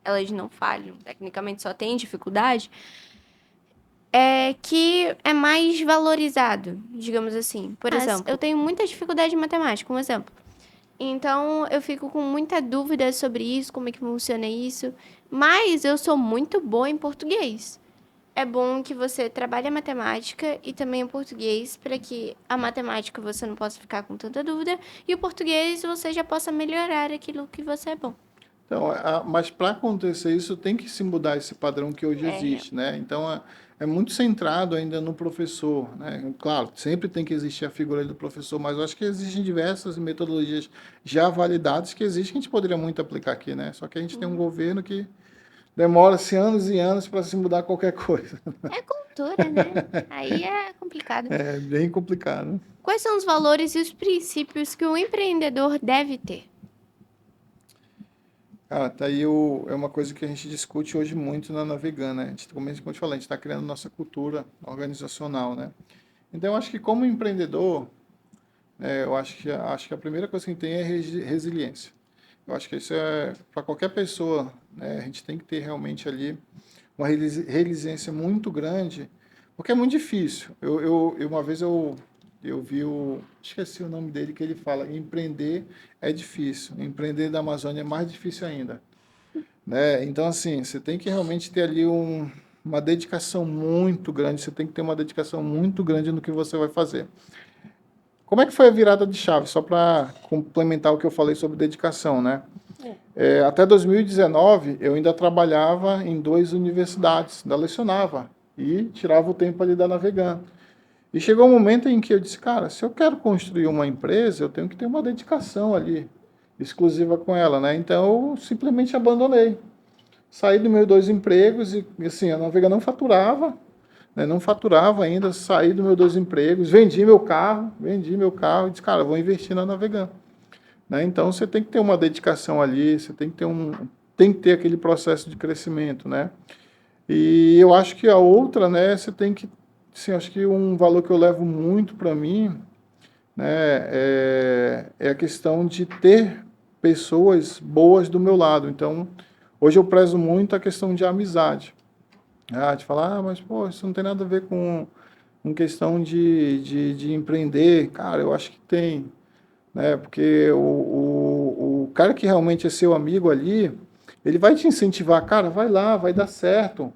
elas não falham, tecnicamente só têm dificuldade, é que é mais valorizado, digamos assim. Por exemplo, eu tenho muita dificuldade em matemática, um exemplo. Então, eu fico com muita dúvida sobre isso, como é que funciona isso. Mas eu sou muito boa em português. É bom que você trabalhe a matemática e também o português, para que a matemática você não possa ficar com tanta dúvida e o português você já possa melhorar aquilo que você é bom. Então, mas para acontecer isso, tem que se mudar esse padrão que hoje existe, né? Então, é muito centrado ainda no professor, né? Claro, sempre tem que existir a figura do professor, mas eu acho que existem diversas metodologias já validadas que existem, que a gente poderia muito aplicar aqui, né? Só que a gente tem um governo que demora-se anos e anos para se mudar qualquer coisa. É cultura, né? Aí é complicado. É bem complicado. Quais são os valores e os princípios que o empreendedor deve ter? Cara, tá aí é uma coisa que a gente discute hoje muito na Navegana, né? A gente, como eu te falei, a gente está criando nossa cultura organizacional, né? Então, eu acho que como empreendedor, eu acho que a primeira coisa que a gente tem é resiliência. Eu acho que isso é para qualquer pessoa, né? A gente tem que ter realmente ali uma resiliência muito grande, Porque é muito difícil. Uma vez eu vi esqueci o nome dele, que ele fala, empreender é difícil, empreender da Amazônia é mais difícil ainda, né? Então, assim, você tem que realmente ter ali uma dedicação muito grande, você tem que ter uma dedicação muito grande no que você vai fazer. Como é que foi a virada de chave? Só para complementar o que eu falei sobre dedicação, né? Até 2019, eu ainda trabalhava em 2 universidades, ainda lecionava e tirava o tempo ali da Navegan. E chegou um momento em que eu disse, cara, se eu quero construir uma empresa, eu tenho que ter uma dedicação ali, exclusiva com ela, né? Então, eu simplesmente abandonei. Saí dos meus 2 empregos e, assim, a Navegan não faturava, né? Não faturava ainda, saí dos meus 2 empregos, vendi meu carro e disse, cara, vou investir na Navegan. Né? Então, você tem que ter uma dedicação ali, você tem que ter aquele processo de crescimento, né? E eu acho que a outra, né, você tem que, assim, acho que um valor que eu levo muito para mim, né, é a questão de ter pessoas boas do meu lado. Então, hoje eu prezo muito a questão de amizade. De falar, mas, pô, isso não tem nada a ver com questão de empreender. Cara, eu acho que tem, né? Porque o cara que realmente é seu amigo ali, ele vai te incentivar, cara, vai lá, vai dar certo,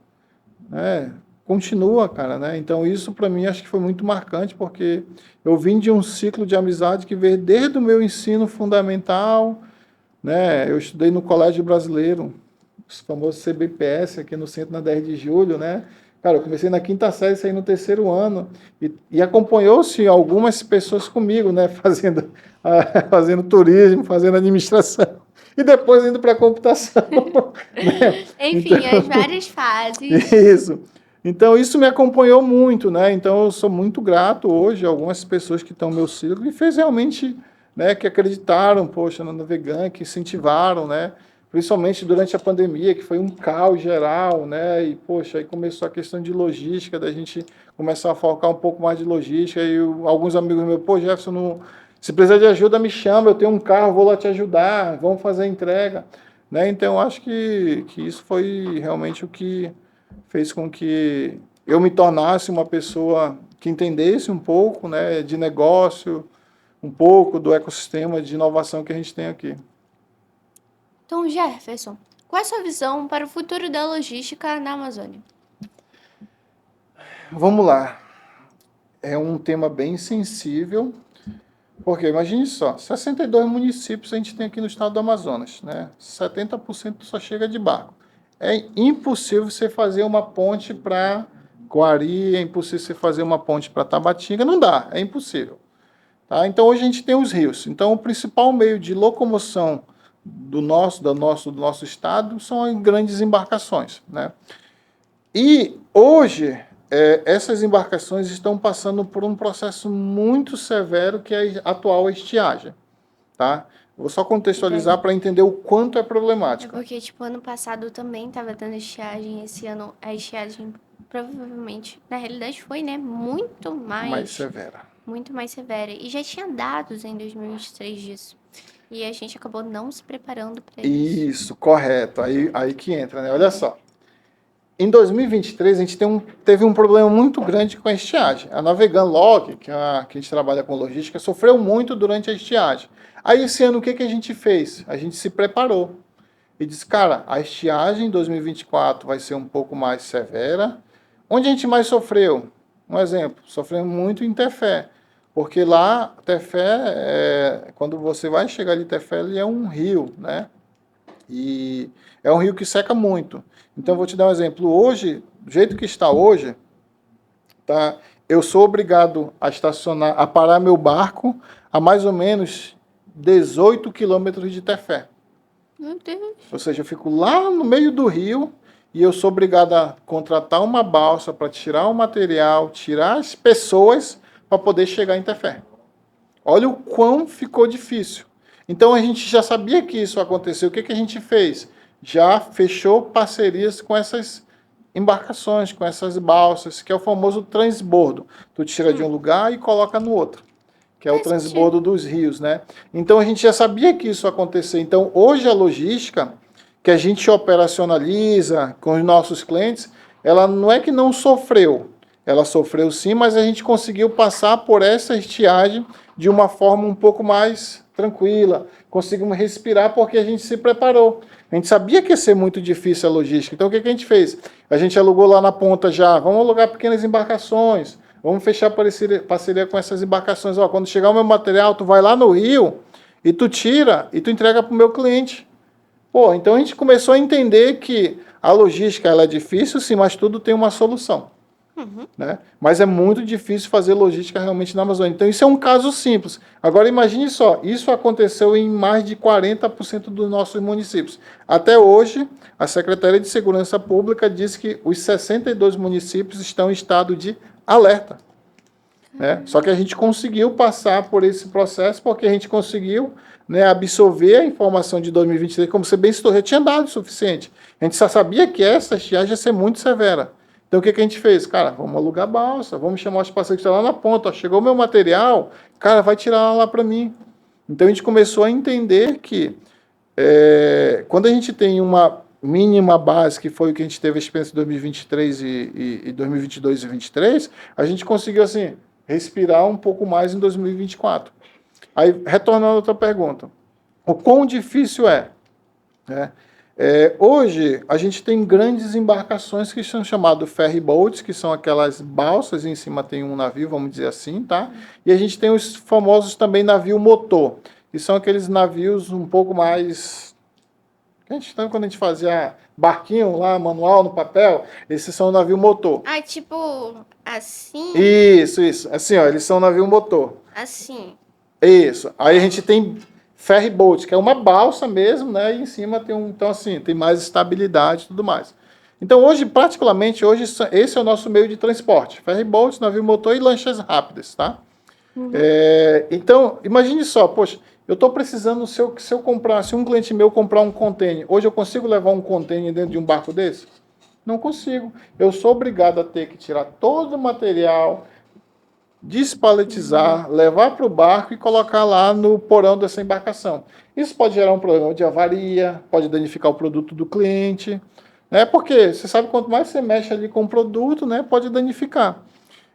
né? Continua, cara, né? Então isso para mim acho que foi muito marcante, porque eu vim de um ciclo de amizade que veio desde o meu ensino fundamental, né? Eu estudei no Colégio Brasileiro, o famoso CBPS, aqui no centro, na 10 de julho, né? Cara, eu comecei na 5ª série, saí no 3º ano, e acompanhou-se algumas pessoas comigo, né? Fazendo turismo, fazendo administração, e depois indo para a computação. Né? Enfim, Então, as várias fases. isso. Então, isso me acompanhou muito, né? Então, eu sou muito grato hoje a algumas pessoas que estão no meu círculo e fez realmente, né, que acreditaram, poxa, na Navegan, que incentivaram, né? Principalmente durante a pandemia, que foi um caos geral, né? E, poxa, aí começou a questão de logística, da gente começar a focar um pouco mais de logística, e alguns amigos meus, pô, Jefferson, se precisar de ajuda, me chama, eu tenho um carro, vou lá te ajudar, vamos fazer a entrega, né? Então, eu acho que isso foi realmente o que fez com que eu me tornasse uma pessoa que entendesse um pouco, né, de negócio, um pouco do ecossistema de inovação que a gente tem aqui. Então, Jefferson, qual é a sua visão para o futuro da logística na Amazônia? Vamos lá. É um tema bem sensível, porque imagine só, 62 municípios a gente tem aqui no estado do Amazonas, né? 70% só chega de barco. É impossível você fazer uma ponte para Coari, é impossível você fazer uma ponte para Tabatinga, não dá, é impossível. Tá? Então hoje a gente tem os rios. Então o principal meio de locomoção do nosso estado são as grandes embarcações, né? E hoje essas embarcações estão passando por um processo muito severo, que é a atual estiagem, tá? Vou só contextualizar para entender o quanto é É problemático. porque, tipo, ano passado também tava tendo estiagem, esse ano a estiagem provavelmente, na realidade foi, né, muito Mais severa. muito mais severa. E já tinha dados em 2023 disso. E a gente acabou não se preparando para isso. Isso, correto. Aí que entra, né? Olha só. Em 2023, a gente teve um problema muito grande com a estiagem. A Navegan Log, que a gente trabalha com logística, sofreu muito durante a estiagem. Aí, esse ano, o que a gente fez? A gente se preparou e disse, cara, a estiagem em 2024 vai ser um pouco mais severa. Onde a gente mais sofreu? Um exemplo, sofremos muito em Tefé, porque lá, Tefé, quando você vai chegar ali, Tefé, ele é um rio, né? E é um rio que seca muito. Então, vou te dar um exemplo. Hoje, do jeito que está hoje, tá? Eu sou obrigado a estacionar, a parar meu barco a mais ou menos 18 quilômetros de Tefé. Meu Deus. Ou seja, eu fico lá no meio do rio e eu sou obrigado a contratar uma balsa para tirar o material, tirar as pessoas para poder chegar em Tefé. Olha o quão ficou difícil. Então, a gente já sabia que isso aconteceu. O que a gente fez? Já fechou parcerias com essas embarcações, com essas balsas, que é o famoso transbordo. Tu tira de um lugar e coloca no outro, que é o transbordo dos rios, né? Então, a gente já sabia que isso ia acontecer. Então, hoje a logística que a gente operacionaliza com os nossos clientes, ela não é que não sofreu, ela sofreu sim, mas a gente conseguiu passar por essa estiagem de uma forma um pouco mais tranquila. Conseguimos respirar porque a gente se preparou. A gente sabia que ia ser muito difícil a logística. Então, o que a gente fez? A gente alugou lá na ponta já, vamos alugar pequenas embarcações, vamos fechar parceria com essas embarcações. Ó, quando chegar o meu material, tu vai lá no Rio e tu tira e tu entrega para o meu cliente. Pô, então a gente começou a entender que a logística ela é difícil, sim, mas tudo tem uma solução. Né? Mas é muito difícil fazer logística realmente na Amazônia. Então, isso é um caso simples. Agora, imagine só, isso aconteceu em mais de 40% dos nossos municípios. Até hoje, a Secretaria de Segurança Pública diz que os 62 municípios estão em estado de alerta. Né? Só que a gente conseguiu passar por esse processo porque a gente conseguiu, né, absorver a informação de 2023, como você bem citou, já tinha dado o suficiente. A gente só sabia que essa estiagem ia ser muito severa. Então, o que a gente fez? Cara, vamos alugar balsa, vamos chamar os parceiros que estão lá na ponta. Ó, chegou o meu material, cara, vai tirar lá para mim. Então, a gente começou a entender que quando a gente tem uma mínima base, que foi o que a gente teve a experiência em 2023 e 2022 e 2023, a gente conseguiu, assim, respirar um pouco mais em 2024. Aí, retornando a outra pergunta. O quão difícil é? Hoje, a gente tem grandes embarcações que são chamadas ferry boats, que são aquelas balsas, e em cima tem um navio, vamos dizer assim, tá? E a gente tem os famosos também navio motor, que são aqueles navios um pouco mais... quando a gente fazia barquinho lá, manual, no papel, esses são navio motor. Ah, tipo, assim? Isso. Assim, ó, eles são navio motor. Assim. Isso. Aí a gente tem... ferry boat, que é uma balsa mesmo, né? E em cima tem então assim, tem mais estabilidade e tudo mais. Então hoje, particularmente, esse é o nosso meio de transporte. Ferry boat, navio motor e lanchas rápidas, tá? Então, imagine só, poxa, eu estou precisando, se eu comprar, se um cliente meu comprar um container, hoje eu consigo levar um container dentro de um barco desse? Não consigo. Eu sou obrigado a ter que tirar todo o material, despaletizar, levar para o barco e colocar lá no porão dessa embarcação. Isso pode gerar um problema de avaria, pode danificar o produto do cliente, né? Porque você sabe, quanto mais você mexe ali com o produto, né, pode danificar.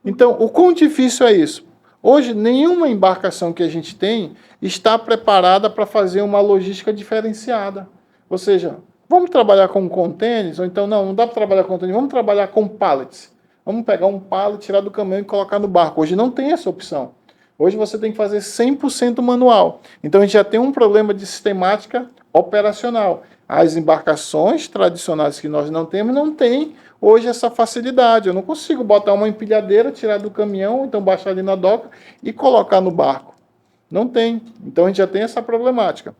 Então, o quão difícil é isso? Hoje, nenhuma embarcação que a gente tem está preparada para fazer uma logística diferenciada. Ou seja, vamos trabalhar com containers, ou então não dá para trabalhar com containers, vamos trabalhar com pallets. Vamos pegar um pallet, tirar do caminhão e colocar no barco. Hoje não tem essa opção. Hoje você tem que fazer 100% manual. Então a gente já tem um problema de sistemática operacional. As embarcações tradicionais que nós não temos, não têm hoje essa facilidade. Eu não consigo botar uma empilhadeira, tirar do caminhão, então baixar ali na doca e colocar no barco. Não tem. Então a gente já tem essa problemática.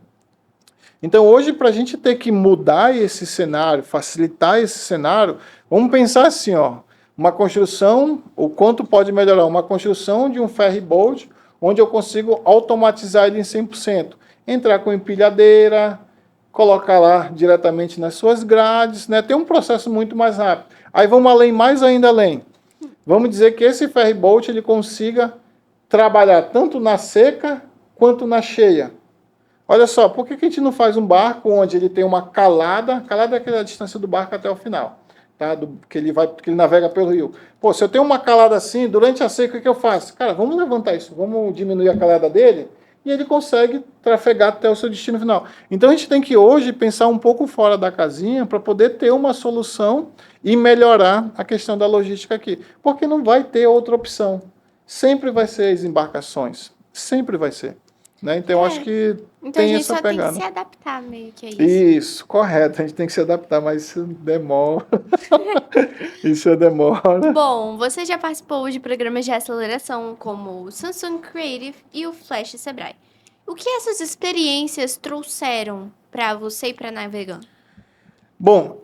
Então hoje, para a gente ter que mudar esse cenário, facilitar esse cenário, vamos pensar assim, ó. Uma construção, o quanto pode melhorar? Uma construção de um ferry boat, onde eu consigo automatizar ele em 100%. Entrar com empilhadeira, colocar lá diretamente nas suas grades, né? Tem um processo muito mais rápido. Aí vamos além, mais ainda além. Vamos dizer que esse ferry boat ele consiga trabalhar tanto na seca quanto na cheia. Olha só, por que a gente não faz um barco onde ele tem uma calada? Calada é aquela distância do barco até o final. Tá? Que ele navega pelo rio. Pô, se eu tenho uma calada assim, durante a seca, o que eu faço? Cara, vamos levantar isso, vamos diminuir a calada dele, e ele consegue trafegar até o seu destino final. Então a gente tem que hoje pensar um pouco fora da casinha para poder ter uma solução e melhorar a questão da logística aqui. Porque não vai ter outra opção. Sempre vai ser as embarcações. Sempre vai ser. Né? Então eu acho que então tem a gente essa só pegada. tem que se adaptar meio que a isso. Isso, correto. A gente tem que se adaptar, mas isso demora. Isso demora. Bom, você já participou de programas de aceleração como o Samsung Creative e o Flash Sebrae. O que essas experiências trouxeram para você e para a Navegan? Bom,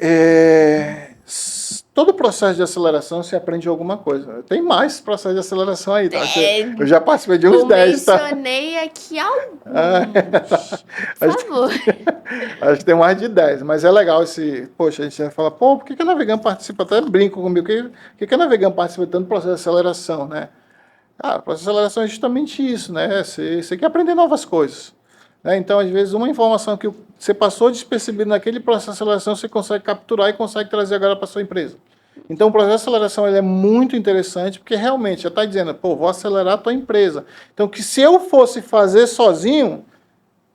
todo processo de aceleração se aprende alguma coisa. Tem mais processo de aceleração aí, tá? Eu já participei de uns 10, tá? Eu mencionei aqui alguns. Por favor. Acho que tem mais de 10, mas é legal esse... Poxa, a gente vai falar, por que a Navegan participa? Até brinco comigo, por que a Navegan participa de tanto processo de aceleração, né? O processo de aceleração é justamente isso, né? Você quer aprender novas coisas. Né? Então, às vezes, uma informação que você passou despercebido naquele processo de aceleração, você consegue capturar e consegue trazer agora para a sua empresa. Então, o processo de aceleração ele é muito interessante, porque realmente já está dizendo, pô, vou acelerar a tua empresa. Então, que se eu fosse fazer sozinho,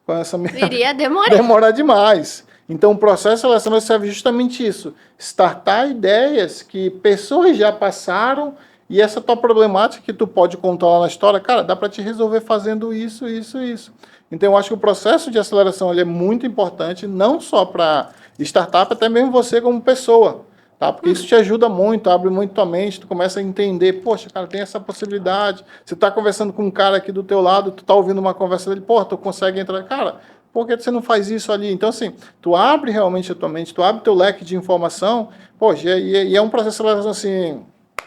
com essa Iria demorar. demorar demais. Então, o processo de aceleração serve justamente isso. Startar ideias que pessoas já passaram e essa tua problemática que tu pode contar lá na história, cara, dá para te resolver fazendo isso, isso, isso. Então, eu acho que o processo de aceleração ele é muito importante, não só para startup, até mesmo você como pessoa. Tá? Porque isso te ajuda muito, abre muito tua mente, tu começa a entender, poxa, cara, tem essa possibilidade. Você está conversando com um cara aqui do teu lado, tu tá ouvindo uma conversa dele, pô, tu consegue entrar, cara, por que você não faz isso ali? Então, assim, tu abre realmente a tua mente, tu abre teu leque de informação, poxa, e é um processo de aceleração assim,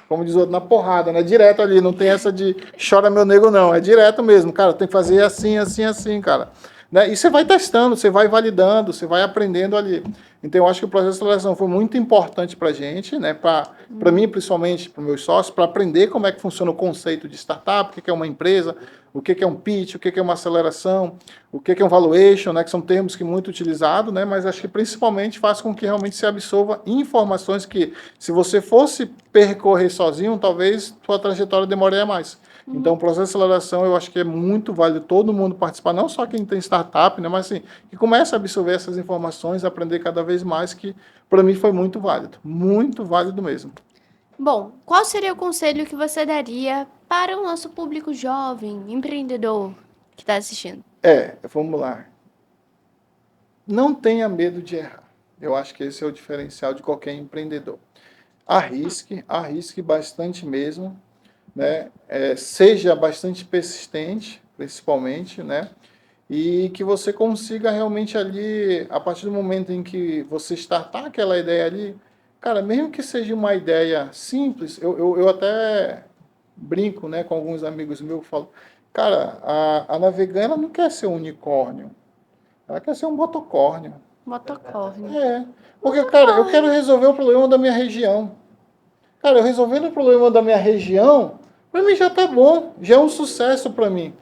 como diz o outro, na porrada, né? Direto ali, não tem essa de chora meu nego, não. É direto mesmo, cara, tem que fazer assim, assim, assim, cara. Né? E você vai testando, você vai validando, você vai aprendendo ali. Então, eu acho que o processo de aceleração foi muito importante para a gente, né? Para mim, principalmente, para os meus sócios, para aprender como é que funciona o conceito de startup, o que é uma empresa, o que é um pitch, o que é uma aceleração, o que é um valuation, né? Que são termos que muito utilizados, né? Mas acho que principalmente faz com que realmente se absorva informações que, se você fosse percorrer sozinho, talvez sua trajetória demoraria mais. Então, o processo de aceleração, eu acho que é muito válido todo mundo participar, não só quem tem startup, né, mas assim, que comece a absorver essas informações, aprender cada vez mais, que para mim foi muito válido mesmo. Bom, qual seria o conselho que você daria para o nosso público jovem, empreendedor que está assistindo? Vamos lá. Não tenha medo de errar. Eu acho que esse é o diferencial de qualquer empreendedor. Arrisque bastante mesmo, né? Seja bastante persistente, principalmente, né? E que você consiga realmente ali, a partir do momento em que você startar aquela ideia ali, cara, mesmo que seja uma ideia simples, eu até brinco, né, com alguns amigos meus, falo, cara, a Navegana não quer ser um unicórnio, ela quer ser um botocórnio. Motocórnio. Porque, cara, eu quero resolver o problema da minha região. Cara, eu resolvendo o problema da minha região, para mim já tá bom, já é um sucesso para mim.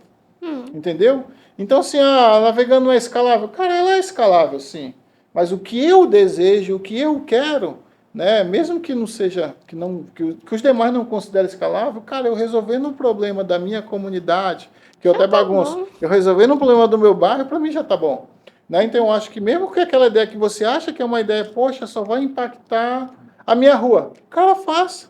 Entendeu? Então, assim, a Navegando não é escalável. Cara, ela é escalável, sim. Mas o que eu desejo, o que eu quero, né, mesmo que não seja, que os demais não considerem escalável, cara, eu resolvendo um problema da minha comunidade, que eu até bagunço, eu resolvendo um problema do meu bairro, para mim já tá bom. Né? Então, eu acho que mesmo que aquela ideia que você acha que é uma ideia, poxa, só vai impactar a minha rua. Cara, faça,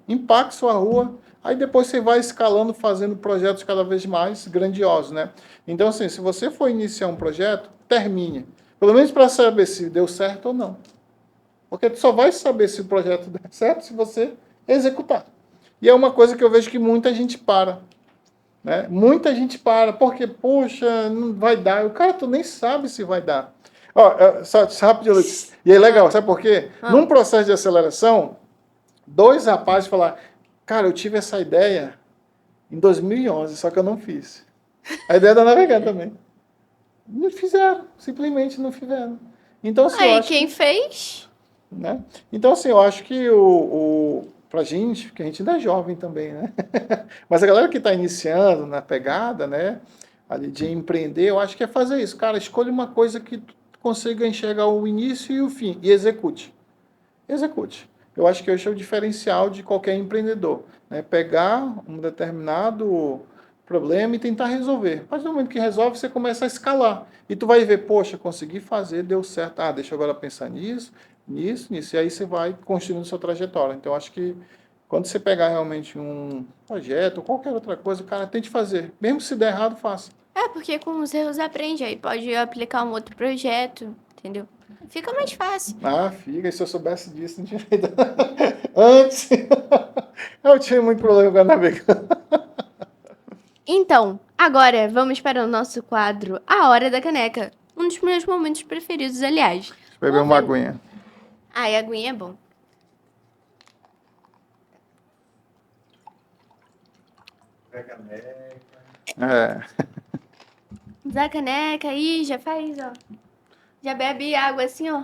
impacte sua rua, aí depois você vai escalando, fazendo projetos cada vez mais grandiosos, né? Então, assim, se você for iniciar um projeto, termine. Pelo menos para saber se deu certo ou não. Porque tu só vai saber se o projeto deu certo se você executar. E é uma coisa que eu vejo que muita gente para. Né? Muita gente para, porque, poxa, não vai dar. O cara, tu nem sabe se vai dar. Ó, só rapidinho, Luiz. E é legal, sabe por quê? Num processo de aceleração, 2 rapazes falaram, cara, eu tive essa ideia em 2011, só que eu não fiz. A ideia da Navegando também. Não fizeram, simplesmente não fizeram. Então, assim, eu Aí, acho quem fez? né? Então, assim, eu acho que pra gente, que a gente ainda é jovem também, né? Mas a galera que está iniciando na pegada, né, ali de empreender, eu acho que é fazer isso. Cara, escolha uma coisa que tu consiga enxergar o início e o fim e execute. Execute. Eu acho que esse é o diferencial de qualquer empreendedor, né? Pegar um determinado problema e tentar resolver. A partir do momento que resolve, você começa a escalar. E tu vai ver, poxa, consegui fazer, deu certo. Ah, deixa eu agora pensar nisso. E aí você vai construindo sua trajetória. Então, eu acho que quando você pegar realmente um projeto ou qualquer outra coisa, cara, tente fazer. Mesmo se der errado, faça. Porque com os erros aprende, aí pode aplicar um outro projeto, entendeu? Fica mais fácil. Fica, e se eu soubesse disso, não tinha feito. Antes, eu tinha muito problema com a Navegando. Então, agora vamos para o nosso quadro A Hora da Caneca. Um dos meus momentos preferidos, aliás. Deixa eu beber uma aguinha. E a aguinha é bom. Dá caneca aí, já faz, ó. Já bebe água assim, ó.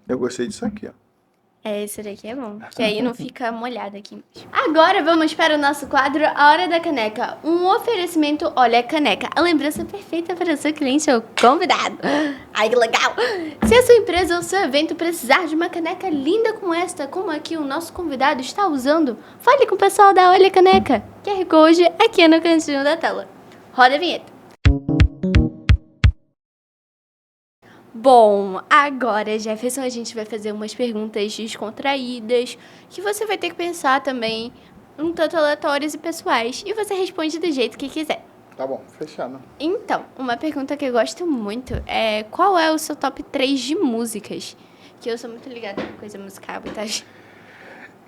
Eu gostei disso aqui, ó. Esse daqui é bom, que aí não fica molhado aqui embaixo. Agora vamos para o nosso quadro A Hora da Caneca. Um oferecimento Olha a Caneca, a lembrança perfeita para o seu cliente ou convidado. Ai, que legal! Se a sua empresa ou seu evento precisar de uma caneca linda como esta, como aqui o nosso convidado está usando, fale com o pessoal da Olha a Caneca. QR Code aqui no cantinho da tela. Roda a vinheta. Bom, agora, Jefferson, a gente vai fazer umas perguntas descontraídas que você vai ter que pensar também, um tanto aleatórias e pessoais, e você responde do jeito que quiser. Tá bom, fechado. Então, uma pergunta que eu gosto muito é qual é o seu top 3 de músicas? Que eu sou muito ligada com coisa musical e tal.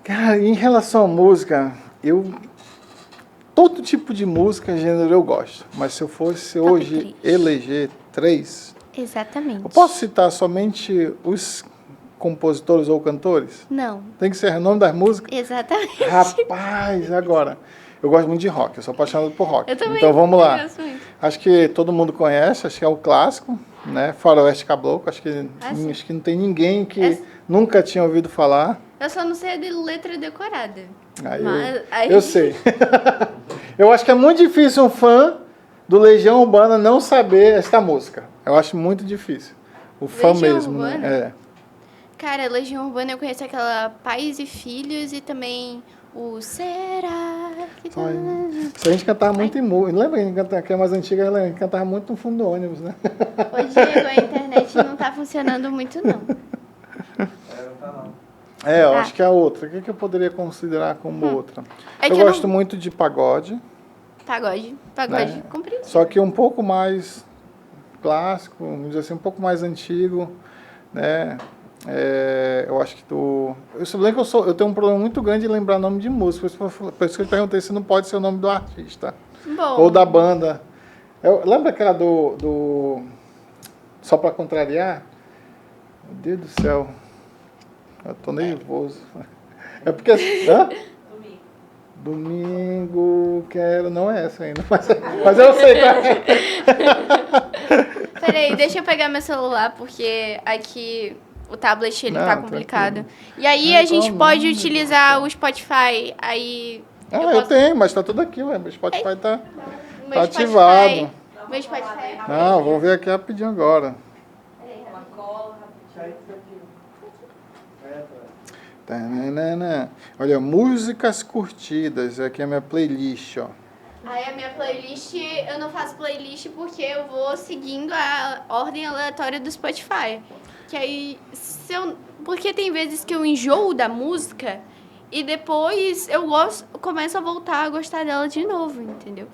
Cara, em relação à música, todo tipo de música, gênero eu gosto. Mas se eu fosse Top hoje 3. eleger 3, Exatamente. eu posso citar somente os compositores ou cantores? Não, Tem que ser o nome das músicas? exatamente. Rapaz, agora, eu gosto muito de rock, eu sou apaixonado por rock. Eu também. Então vamos eu lá. gosto muito. Acho que todo mundo conhece, acho que é o clássico, né? Faroeste Caboclo, acho que sim. não tem ninguém que Essa- nunca tinha ouvido falar. Eu só não sei a de letra decorada. Aí Mas, eu sei. Eu acho que é muito difícil um fã do Legião Urbana não saber esta música. Eu acho muito difícil. O fã Legião mesmo, Urbana? né? Cara, Legião Urbana eu conheço aquela Pais e Filhos e também o Será que... Só se a gente cantava muito em música. Lembra que a gente cantava, que é mais antiga, a gente cantava muito no fundo do ônibus, né? Ô, Diego, a internet não tá funcionando muito, não. É, eu Ah. acho que é a outra. O que eu poderia considerar como outra? É Eu que eu gosto não- muito de pagode, Pagode Né? compreensível. só que um pouco mais clássico, vamos dizer assim, um pouco mais antigo, né? Eu acho que eu se lembro que eu tenho um problema muito grande de lembrar nome de música, por isso que eu perguntei se não pode ser o nome do artista Bom, ou da banda. Lembra aquela do Só Pra Contrariar? Meu Deus do céu, eu tô nervoso. É porque hã? Domingo, quero. Não é essa ainda, mas eu sei qual é. peraí, deixa eu pegar meu celular, porque aqui o tablet ele Não, tá complicado. tranquilo. E aí Não, a gente não, pode não, utilizar o Spotify, aí... Eu tenho, mas tá tudo aqui, ué. Meu Spotify tá meu ativado. Meu Spotify... Não, vou ver aqui rapidinho agora. Tananana. Olha, músicas curtidas. Aqui é a minha playlist, ó. Aí a minha playlist, eu não faço playlist porque eu vou seguindo a ordem aleatória do Spotify. Que aí, porque tem vezes que eu enjoo da música e depois eu começo a voltar a gostar dela de novo, entendeu?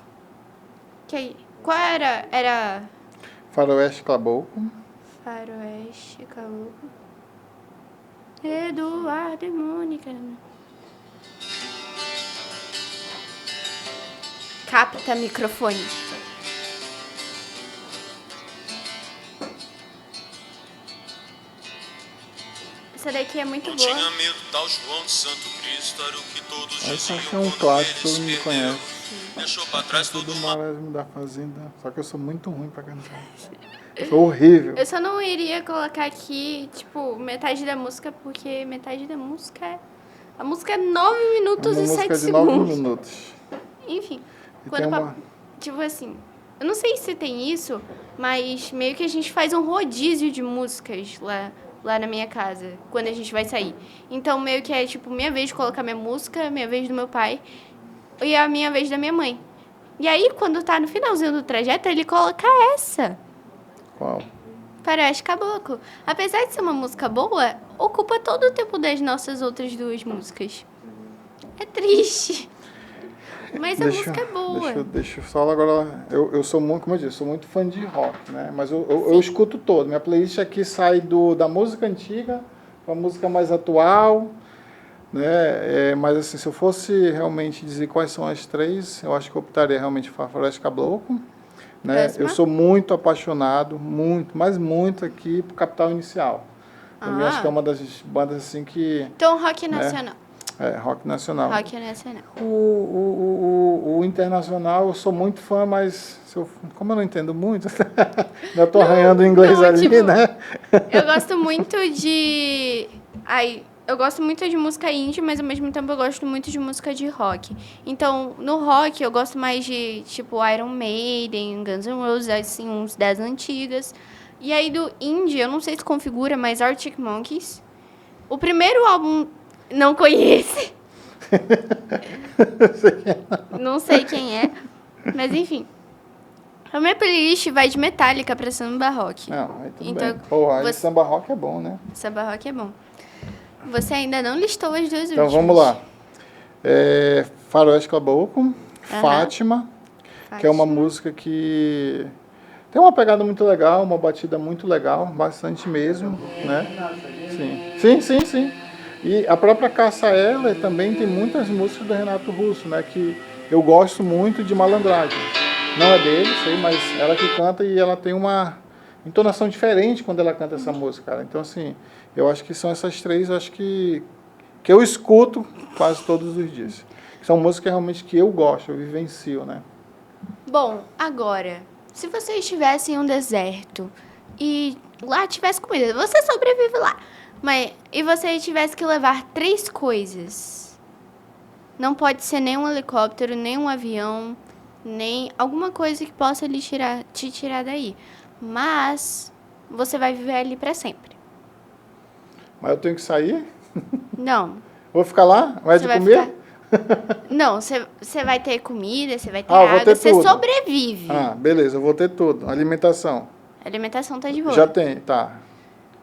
Que aí, qual era? Era Faroeste Caboclo. Faroeste, Caboclo, Eduardo e Mônica. Capta microfone. Essa daqui é muito boa. Tinha medo, tal João de Santo Cristo era o que todos Esse diziam acho que é um quando clássico, ele todo se mundo perdeu. conhece. Deixou pra trás todo Tudo mal. Marasmo da Fazenda. Só que eu sou muito ruim pra cantar. Sou horrível. Eu só não iria colocar aqui, tipo, metade da música, porque metade da música é... A música é 9 É minutos uma e 7 música de 9 segundos. minutos. Enfim, E quando tem pa- uma- tipo assim, eu não sei se tem isso, mas meio que a gente faz um rodízio de músicas lá na minha casa, quando a gente vai sair. Então, meio que é, tipo, minha vez de colocar minha música, minha vez do meu pai e a minha vez da minha mãe. E aí, quando tá no finalzinho do trajeto, ele coloca essa. Qual? Faroeste Caboclo. Apesar de ser uma música boa, ocupa todo o tempo das nossas outras duas músicas. É triste. Mas a música é boa. Deixa eu falar agora. Eu sou muito, como eu disse, sou muito fã de rock, né? Mas eu escuto todo. Minha playlist aqui sai da música antiga para a música mais atual, né? Mas assim, se eu fosse realmente dizer quais são as três, eu acho que eu optaria realmente por Faroeste Caboclo, né? Próxima. Eu sou muito apaixonado, mas muito aqui por Capital Inicial. Pra mim, acho que é uma das bandas assim que Então, rock nacional. rock nacional. Rock nacional. O internacional, eu sou muito fã, mas como eu não entendo muito, já estou arranhando o inglês não, ali, tipo, né? Eu gosto muito de... Ai, eu gosto muito de música indie, mas ao mesmo tempo eu gosto muito de música de rock. Então, no rock eu gosto mais de, tipo, Iron Maiden, Guns N' Roses, assim, uns 10 antigas. E aí do indie, eu não sei se configura, mas Arctic Monkeys. O primeiro álbum, não conheço. Não sei quem é, mas enfim. A minha playlist vai de Metallica pra samba rock. Não, aí tudo Então, bem. Porra, aí você- samba rock é bom, né? Samba rock é bom. Você ainda não listou as duas Então últimas. vamos lá. Faroeste Caboclo, Fátima, que é uma música que tem uma pegada muito legal, uma batida muito legal, bastante mesmo, né? Sim. E a própria Cássia Eller também tem muitas músicas do Renato Russo, né? Que eu gosto muito de Malandragem. Não é dele, sei, mas ela que canta e ela tem uma entonação diferente quando ela canta essa música, cara. Então, assim, eu acho que são essas três, acho que eu escuto quase todos os dias. São músicas realmente que eu gosto, eu vivencio, né? Bom, agora, se você estivesse em um deserto e lá tivesse comida, você sobrevive lá, e você tivesse que levar 3 coisas. Não pode ser nem um helicóptero, nem um avião, nem alguma coisa que possa te tirar daí. Mas você vai viver ali pra sempre. Mas eu tenho que sair? Não. Vou ficar lá? Vai de Você vai comer? Não, você vai ter comida, você vai ter Ah, eu vou água, ter você tudo. sobrevive. Ah, beleza, eu vou ter tudo. Alimentação. A alimentação tá de boa. Já tem, tá.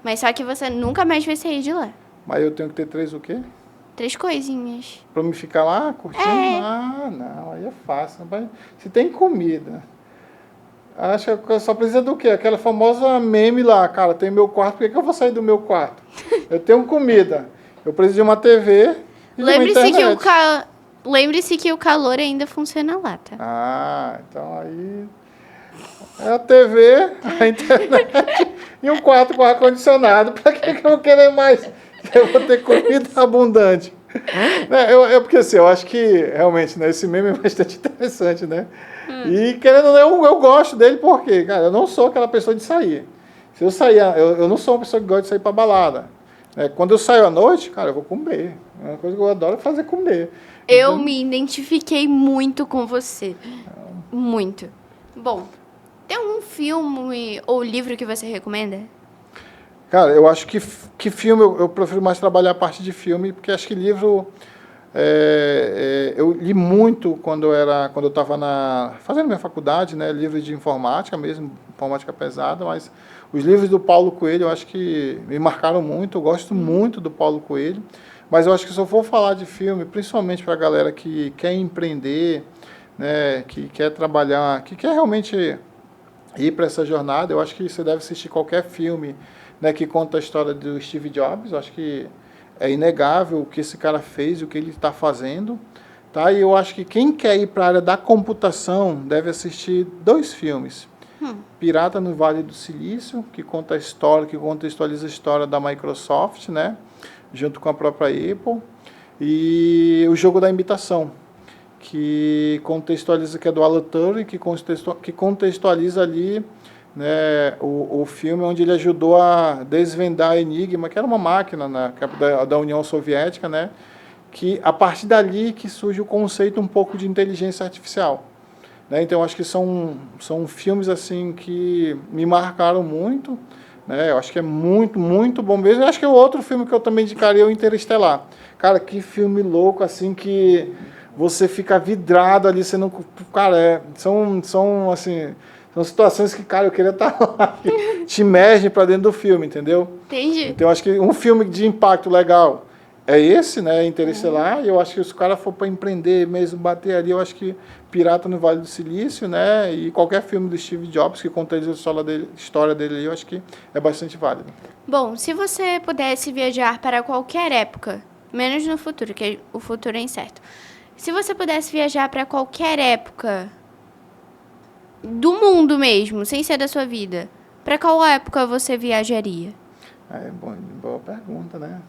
Mas só que você nunca mais vai sair de lá. Mas eu tenho que ter 3 o quê? 3 coisinhas. Pra me ficar lá curtindo? É. Ah, não, aí é fácil. Mas se tem comida. Acho que só precisa do quê? Aquela famosa meme lá, cara, tem meu quarto, por que eu vou sair do meu quarto? Eu tenho comida, eu preciso de uma TV e de uma Lembre-se internet. Lembre-se que o calor ainda funciona lá, tá? Ah, então aí é a TV, a internet e um quarto com ar-condicionado. Pra que eu vou querer mais? Eu vou ter comida abundante. Porque assim, eu acho que realmente, né, esse meme é bastante interessante, né? E querendo ou não, eu gosto dele porque, cara, eu não sou aquela pessoa de sair. Se eu sair, eu não sou uma pessoa que gosta de sair pra balada. Quando eu saio à noite, cara, eu vou comer. É uma coisa que eu adoro fazer comer. Eu me identifiquei muito com você. Muito. Bom, tem algum filme ou livro que você recomenda? Cara, eu acho que filme, eu prefiro mais trabalhar a parte de filme, porque acho que livro... eu li muito quando eu estava fazendo minha faculdade, né, livros de informática mesmo, informática pesada, mas os livros do Paulo Coelho eu acho que me marcaram muito, eu gosto muito do Paulo Coelho, mas eu acho que se eu for falar de filme, principalmente para a galera que quer empreender, né, que quer trabalhar, que quer realmente ir para essa jornada, eu acho que você deve assistir qualquer filme, né, que conta a história do Steve Jobs. Eu acho que é inegável o que esse cara fez, o que ele está fazendo, tá? E eu acho que quem quer ir para a área da computação deve assistir 2 filmes. Pirata no Vale do Silício, que conta a história, que contextualiza a história da Microsoft, né? Junto com a própria Apple. E O Jogo da Imitação, que contextualiza, que é do Alan Turing, que contextualiza ali, né, o filme onde ele ajudou a desvendar a Enigma, que era uma máquina, né, da União Soviética, né, que a partir dali que surge o conceito um pouco de inteligência artificial. Né? Então, acho que são filmes assim que me marcaram muito, né? Eu acho que é muito, muito bom mesmo. Eu acho que o outro filme que eu também indicaria é o Interestelar. Cara, que filme louco, assim, que você fica vidrado ali, você não... Cara, são assim... São situações que, cara, eu queria estar lá, que te emergem para dentro do filme, entendeu? Entendi. Então, eu acho que um filme de impacto legal é esse, né, Interestelar, e eu acho que se o cara for para empreender mesmo, bater ali, eu acho que Pirata no Vale do Silício, né, e qualquer filme do Steve Jobs que conta a história dele, eu acho que é bastante válido. Bom, se você pudesse viajar para qualquer época, menos no futuro, que o futuro é incerto. Se você pudesse viajar para qualquer época do mundo mesmo, sem ser da sua vida, para qual época você viajaria? Boa pergunta, né?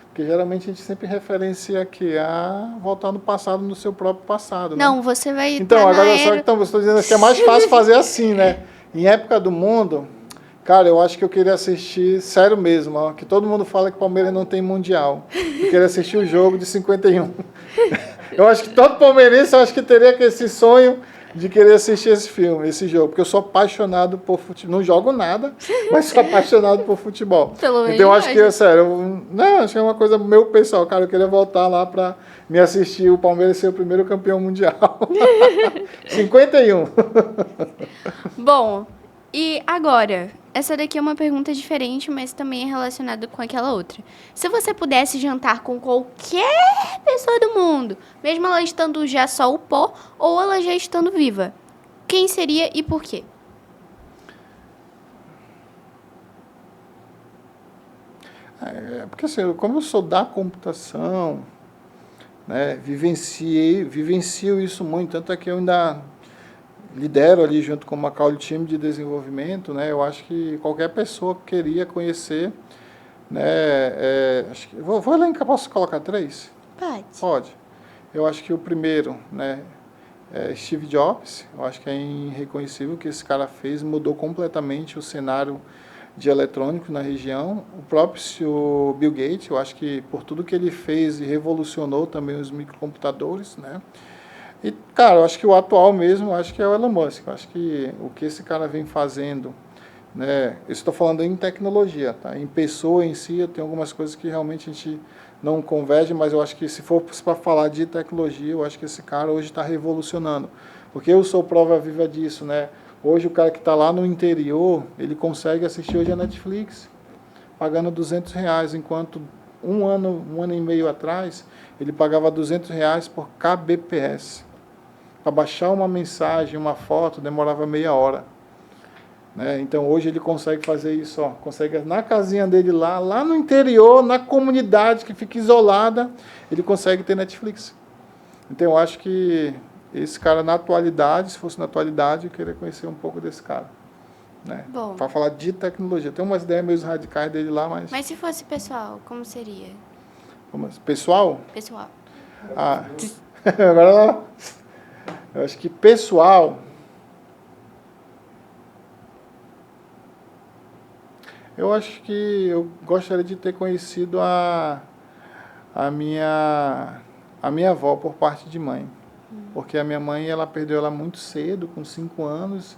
Porque geralmente a gente sempre referencia aqui a voltar no passado, no seu próprio passado, né? Não, você vai... Então, agora só que você está dizendo que é mais fácil fazer assim, né? Em época do mundo, Cara, eu acho que eu queria assistir, sério mesmo, ó, que todo mundo fala que o Palmeiras não tem mundial. Eu queria assistir o jogo de 51. Eu acho que todo palmeirense, eu acho que teria esse sonho de querer assistir esse filme, esse jogo, porque eu sou apaixonado por futebol. Não jogo nada, mas sou apaixonado por futebol. Pelo menos Então eu acho que, imagem. sério, não, acho que é uma coisa meu pessoal, cara, eu queria voltar lá para me assistir o Palmeiras ser o primeiro campeão mundial. 51. Bom, e agora? Essa daqui é uma pergunta diferente, mas também é relacionada com aquela outra. Se você pudesse jantar com qualquer pessoa do mundo, mesmo ela estando já só o pó ou ela já estando viva, quem seria e por quê? Porque assim, como eu sou da computação, né, vivencio isso muito, tanto é que eu ainda lidero ali junto com o Macaulay o time de desenvolvimento, né, eu acho que qualquer pessoa queria conhecer, né, acho que, vou elencar, posso colocar 3? Pode. Pode. Eu acho que o primeiro, né, é Steve Jobs, eu acho que é irreconhecível o que esse cara fez, mudou completamente o cenário de eletrônico na região. O próprio Bill Gates, eu acho que por tudo que ele fez e revolucionou também os microcomputadores, né? E, cara, eu acho que o atual mesmo, eu acho que é o Elon Musk. Eu acho que o que esse cara vem fazendo, né? Eu estou falando em tecnologia, tá? Em pessoa em si, tem algumas coisas que realmente a gente não converge, mas eu acho que se for para falar de tecnologia, eu acho que esse cara hoje está revolucionando. Porque eu sou prova viva disso, né? Hoje o cara que está lá no interior, ele consegue assistir hoje a Netflix, pagando R$200, enquanto um ano e meio atrás, ele pagava R$200 por kbps. Para baixar uma mensagem, uma foto, demorava meia hora. Né? Então hoje ele consegue fazer isso, ó, consegue na casinha dele lá no interior, na comunidade que fica isolada, ele consegue ter Netflix. Então eu acho que esse cara na atualidade, se fosse na atualidade, eu queria conhecer um pouco desse cara. Né? Bom. Para falar de tecnologia. Tem umas ideias meio radicais dele lá, mas... Mas se fosse pessoal, como seria? Pessoal? Pessoal. Ah, agora eu acho que pessoal... Eu acho que eu gostaria de ter conhecido a minha avó por parte de mãe. Porque a minha mãe, ela perdeu ela muito cedo, com 5 anos.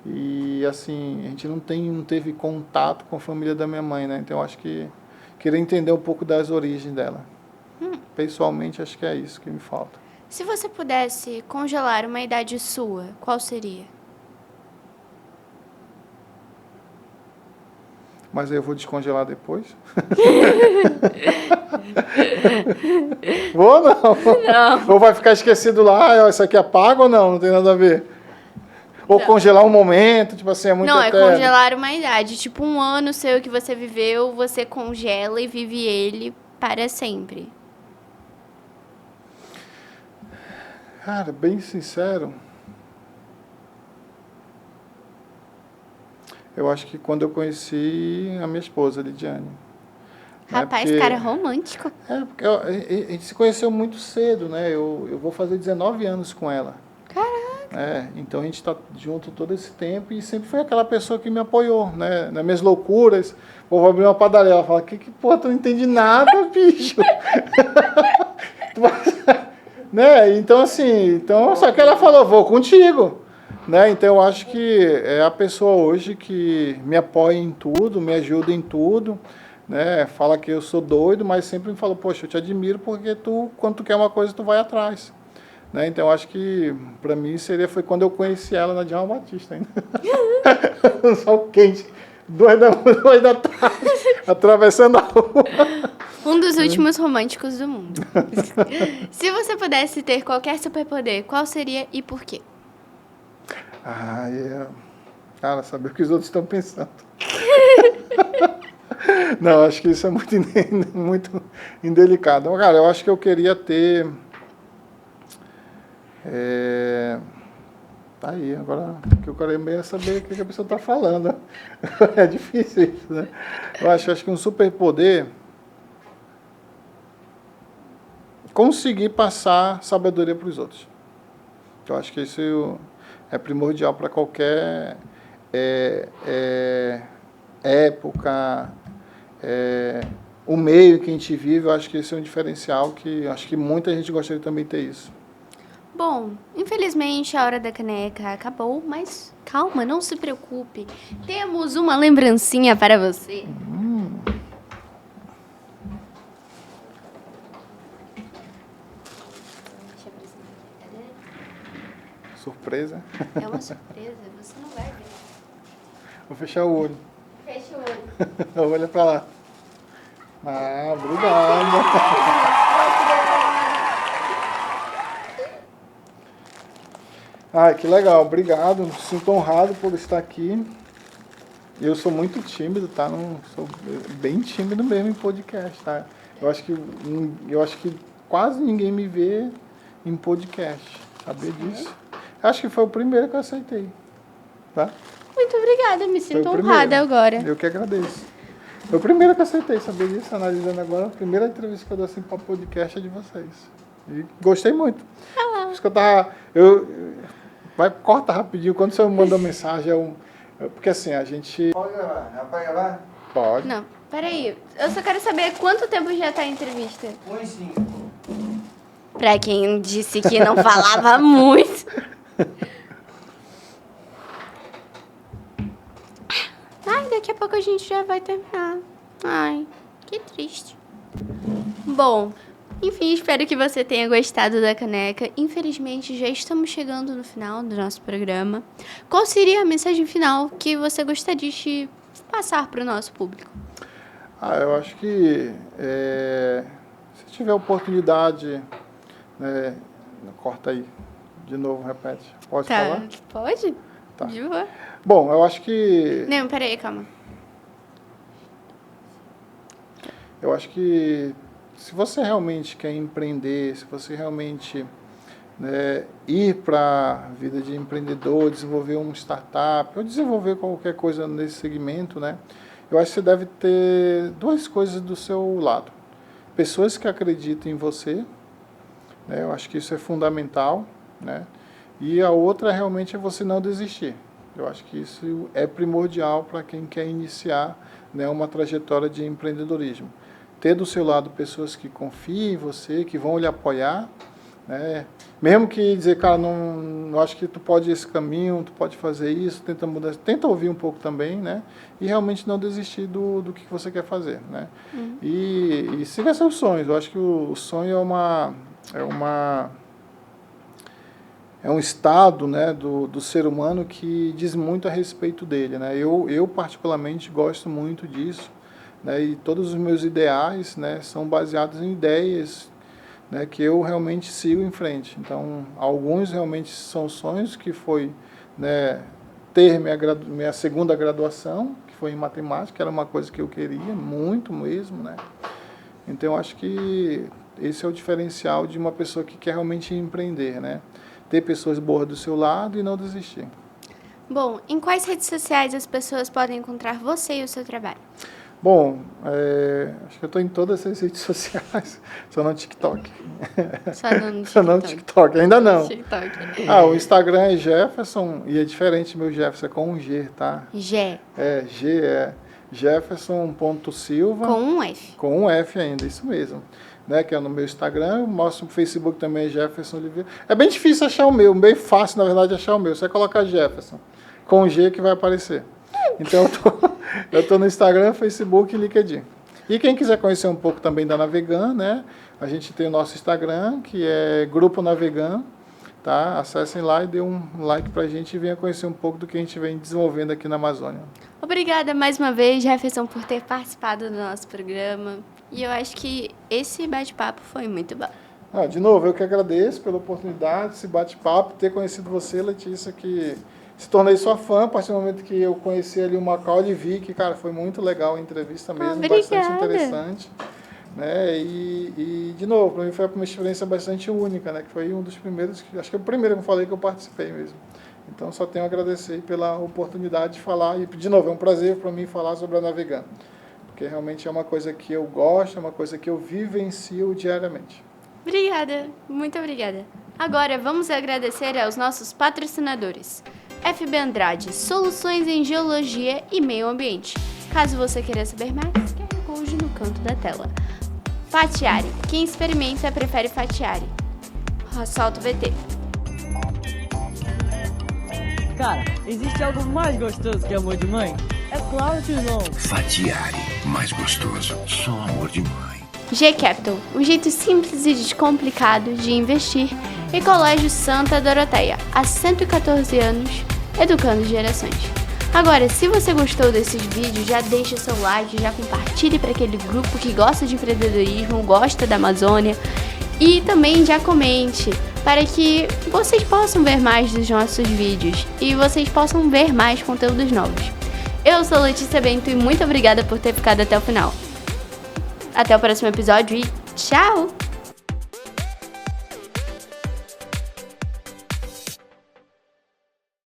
E, assim, a gente não teve contato com a família da minha mãe, né? Então, eu acho que queria entender um pouco das origens dela. Pessoalmente, acho que é isso que me falta. Se você pudesse congelar uma idade sua, qual seria? Mas aí eu vou descongelar depois? Vou não? Não. Ou vai ficar esquecido lá, isso aqui apaga ou não? Não tem nada a ver. Ou Não. congelar um momento, tipo assim, é muito Não, eterno. é congelar uma idade. Tipo, um ano seu que você viveu, você congela e vive ele para sempre. Cara, bem sincero, eu acho que quando eu conheci a minha esposa, Lidiane. Rapaz, porque- cara romântico. Porque a gente se conheceu muito cedo, né? Eu vou fazer 19 anos com ela. Caraca! Então a gente está junto todo esse tempo e sempre foi aquela pessoa que me apoiou, né? Nas minhas loucuras. Pô, vou abrir uma padaria. Ela fala, porra, tu não entende nada, bicho. Né? Então, assim, só que ela falou, vou contigo. Né? Então eu acho que é a pessoa hoje que me apoia em tudo, me ajuda em tudo, né? Fala que eu sou doido, mas sempre me falou, poxa, eu te admiro porque quando tu quer uma coisa, tu vai atrás. Né? Então eu acho que para mim foi quando eu conheci ela na Djalma Batista ainda. Sol quente, 2 da tarde, atravessando a rua. Um dos últimos românticos do mundo. Se você pudesse ter qualquer superpoder, qual seria e por quê? Cara, saber o que os outros estão pensando. Não, acho que isso é muito indelicado. Cara, eu acho que eu queria ter... Tá aí, agora que eu quero meio saber o que a pessoa está falando. É difícil isso, né? Eu acho que um superpoder... conseguir passar sabedoria para os outros. Eu acho que isso é primordial para qualquer época, o meio que a gente vive, eu acho que esse é um diferencial que acho que muita gente gostaria de também ter isso. Bom, infelizmente a hora da caneca acabou, mas calma, não se preocupe. Temos uma lembrancinha para você. Deixa eu apresentar aqui. Surpresa. É uma surpresa, você não vai ver. Vou fechar o olho. Fecha o olho. Olha pra lá. Ah, obrigado. Ai, que legal, obrigado. Me sinto honrado por estar aqui. Eu sou muito tímido, tá? Não, sou bem tímido mesmo em podcast, tá? Eu acho que quase ninguém me vê em podcast. Sabia disso? Acho que foi o primeiro que eu aceitei, tá? Muito obrigada, me Foi o sinto primeiro. honrada agora. Eu que agradeço. Foi o primeiro que eu aceitei, sabia disso? Analisando agora, a primeira entrevista que eu dou assim para podcast é de vocês. E gostei muito. Por isso que eu tava... Vai, corta rapidinho. Quando você me manda uma mensagem, porque assim, a gente... Pode gravar? Já pode gravar? Pode. Não, peraí. Eu só quero saber quanto tempo já tá a entrevista. 1:05. Pra quem disse que não falava muito. Ai, daqui a pouco a gente já vai terminar. Ai, que triste. Bom, enfim, espero que você tenha gostado da caneca. Infelizmente, já estamos chegando no final do nosso programa. Qual seria a mensagem final que você gostaria de passar para o nosso público? Eu acho que se tiver oportunidade, corta aí, de novo, repete. Pode falar? Pode? Tá. De boa. Bom, eu acho que... Não, peraí, calma. Eu acho que se você realmente quer empreender, se você realmente ir para a vida de empreendedor, desenvolver uma startup, ou desenvolver qualquer coisa nesse segmento, né? Eu acho que você deve ter duas coisas do seu lado. Pessoas que acreditam em você, né? Eu acho que isso é fundamental, né? E a outra realmente é você não desistir. Eu acho que isso é primordial para quem quer iniciar, né, uma trajetória de empreendedorismo. Ter do seu lado pessoas que confiem em você, que vão lhe apoiar, né? Mesmo que dizer, cara, não acho que tu pode ir esse caminho, tu pode fazer isso, tenta mudar, tenta ouvir um pouco também, né? E realmente não desistir do que você quer fazer, né? E siga seus sonhos. Eu acho que o sonho é um estado, né, do ser humano que diz muito a respeito dele, né? Eu particularmente gosto muito disso, né? E todos os meus ideais, né, são baseados em ideias, né, que eu realmente sigo em frente. Então, alguns realmente são sonhos, que foi, né, ter minha segunda graduação, que foi em matemática, que era uma coisa que eu queria muito mesmo, né? Então, eu acho que esse é o diferencial de uma pessoa que quer realmente empreender, né? Ter pessoas boas do seu lado e não desistir. Bom, em quais redes sociais as pessoas podem encontrar você e o seu trabalho? Bom, acho que eu estou em todas as redes sociais, só no TikTok. Só no TikTok. Só no TikTok, ainda não. TikTok. O Instagram é Jefferson, e é diferente meu Jefferson, é com um G, tá? G. G é Jefferson.silva. Com um F. Com um F ainda, isso mesmo. Né, que é no meu Instagram, eu mostro no Facebook também, Jefferson Oliveira. É bem difícil achar o meu, bem fácil, na verdade, achar o meu. Você colocar Jefferson, com G que vai aparecer. Então, eu tô no Instagram, Facebook e LinkedIn. E quem quiser conhecer um pouco também da Navegan, né, a gente tem o nosso Instagram, que é Grupo Navegan, tá? Acessem lá e dê um like pra gente e venha conhecer um pouco do que a gente vem desenvolvendo aqui na Amazônia. Obrigada mais uma vez, Jefferson, por ter participado do nosso programa. E eu acho que esse bate-papo foi muito bom. De novo, eu que agradeço pela oportunidade, esse bate-papo, ter conhecido você, Letícia, que se tornei sua fã a partir do momento que eu conheci ali o Macaulay e vi que, cara, foi muito legal a entrevista mesmo, bastante interessante. Né? E de novo, para mim foi uma experiência bastante única, né? Que foi um dos primeiros, acho que é o primeiro que eu falei que eu participei mesmo. Então, só tenho a agradecer pela oportunidade de falar. E, de novo, é um prazer para mim falar sobre a Navegan, porque realmente é uma coisa que eu gosto, é uma coisa que eu vivencio diariamente. Obrigada, muito obrigada. Agora, vamos agradecer aos nossos patrocinadores. FB Andrade, soluções em geologia e meio ambiente. Caso você queira saber mais, QR Code no canto da tela. Fatiari. Quem experimenta prefere Fatiari. Solta o VT. Cara, existe algo mais gostoso que amor de mãe? É claro que não. Fatiari, mais gostoso, só amor de mãe. G-Capital, um jeito simples e descomplicado de investir em Colégio Santa Doroteia, há 114 anos, educando gerações. Agora, se você gostou desses vídeos, já deixa seu like, já compartilhe para aquele grupo que gosta de empreendedorismo, gosta da Amazônia e também já comente para que vocês possam ver mais dos nossos vídeos e vocês possam ver mais conteúdos novos. Eu sou Letícia Bento e muito obrigada por ter ficado até o final. Até o próximo episódio e tchau!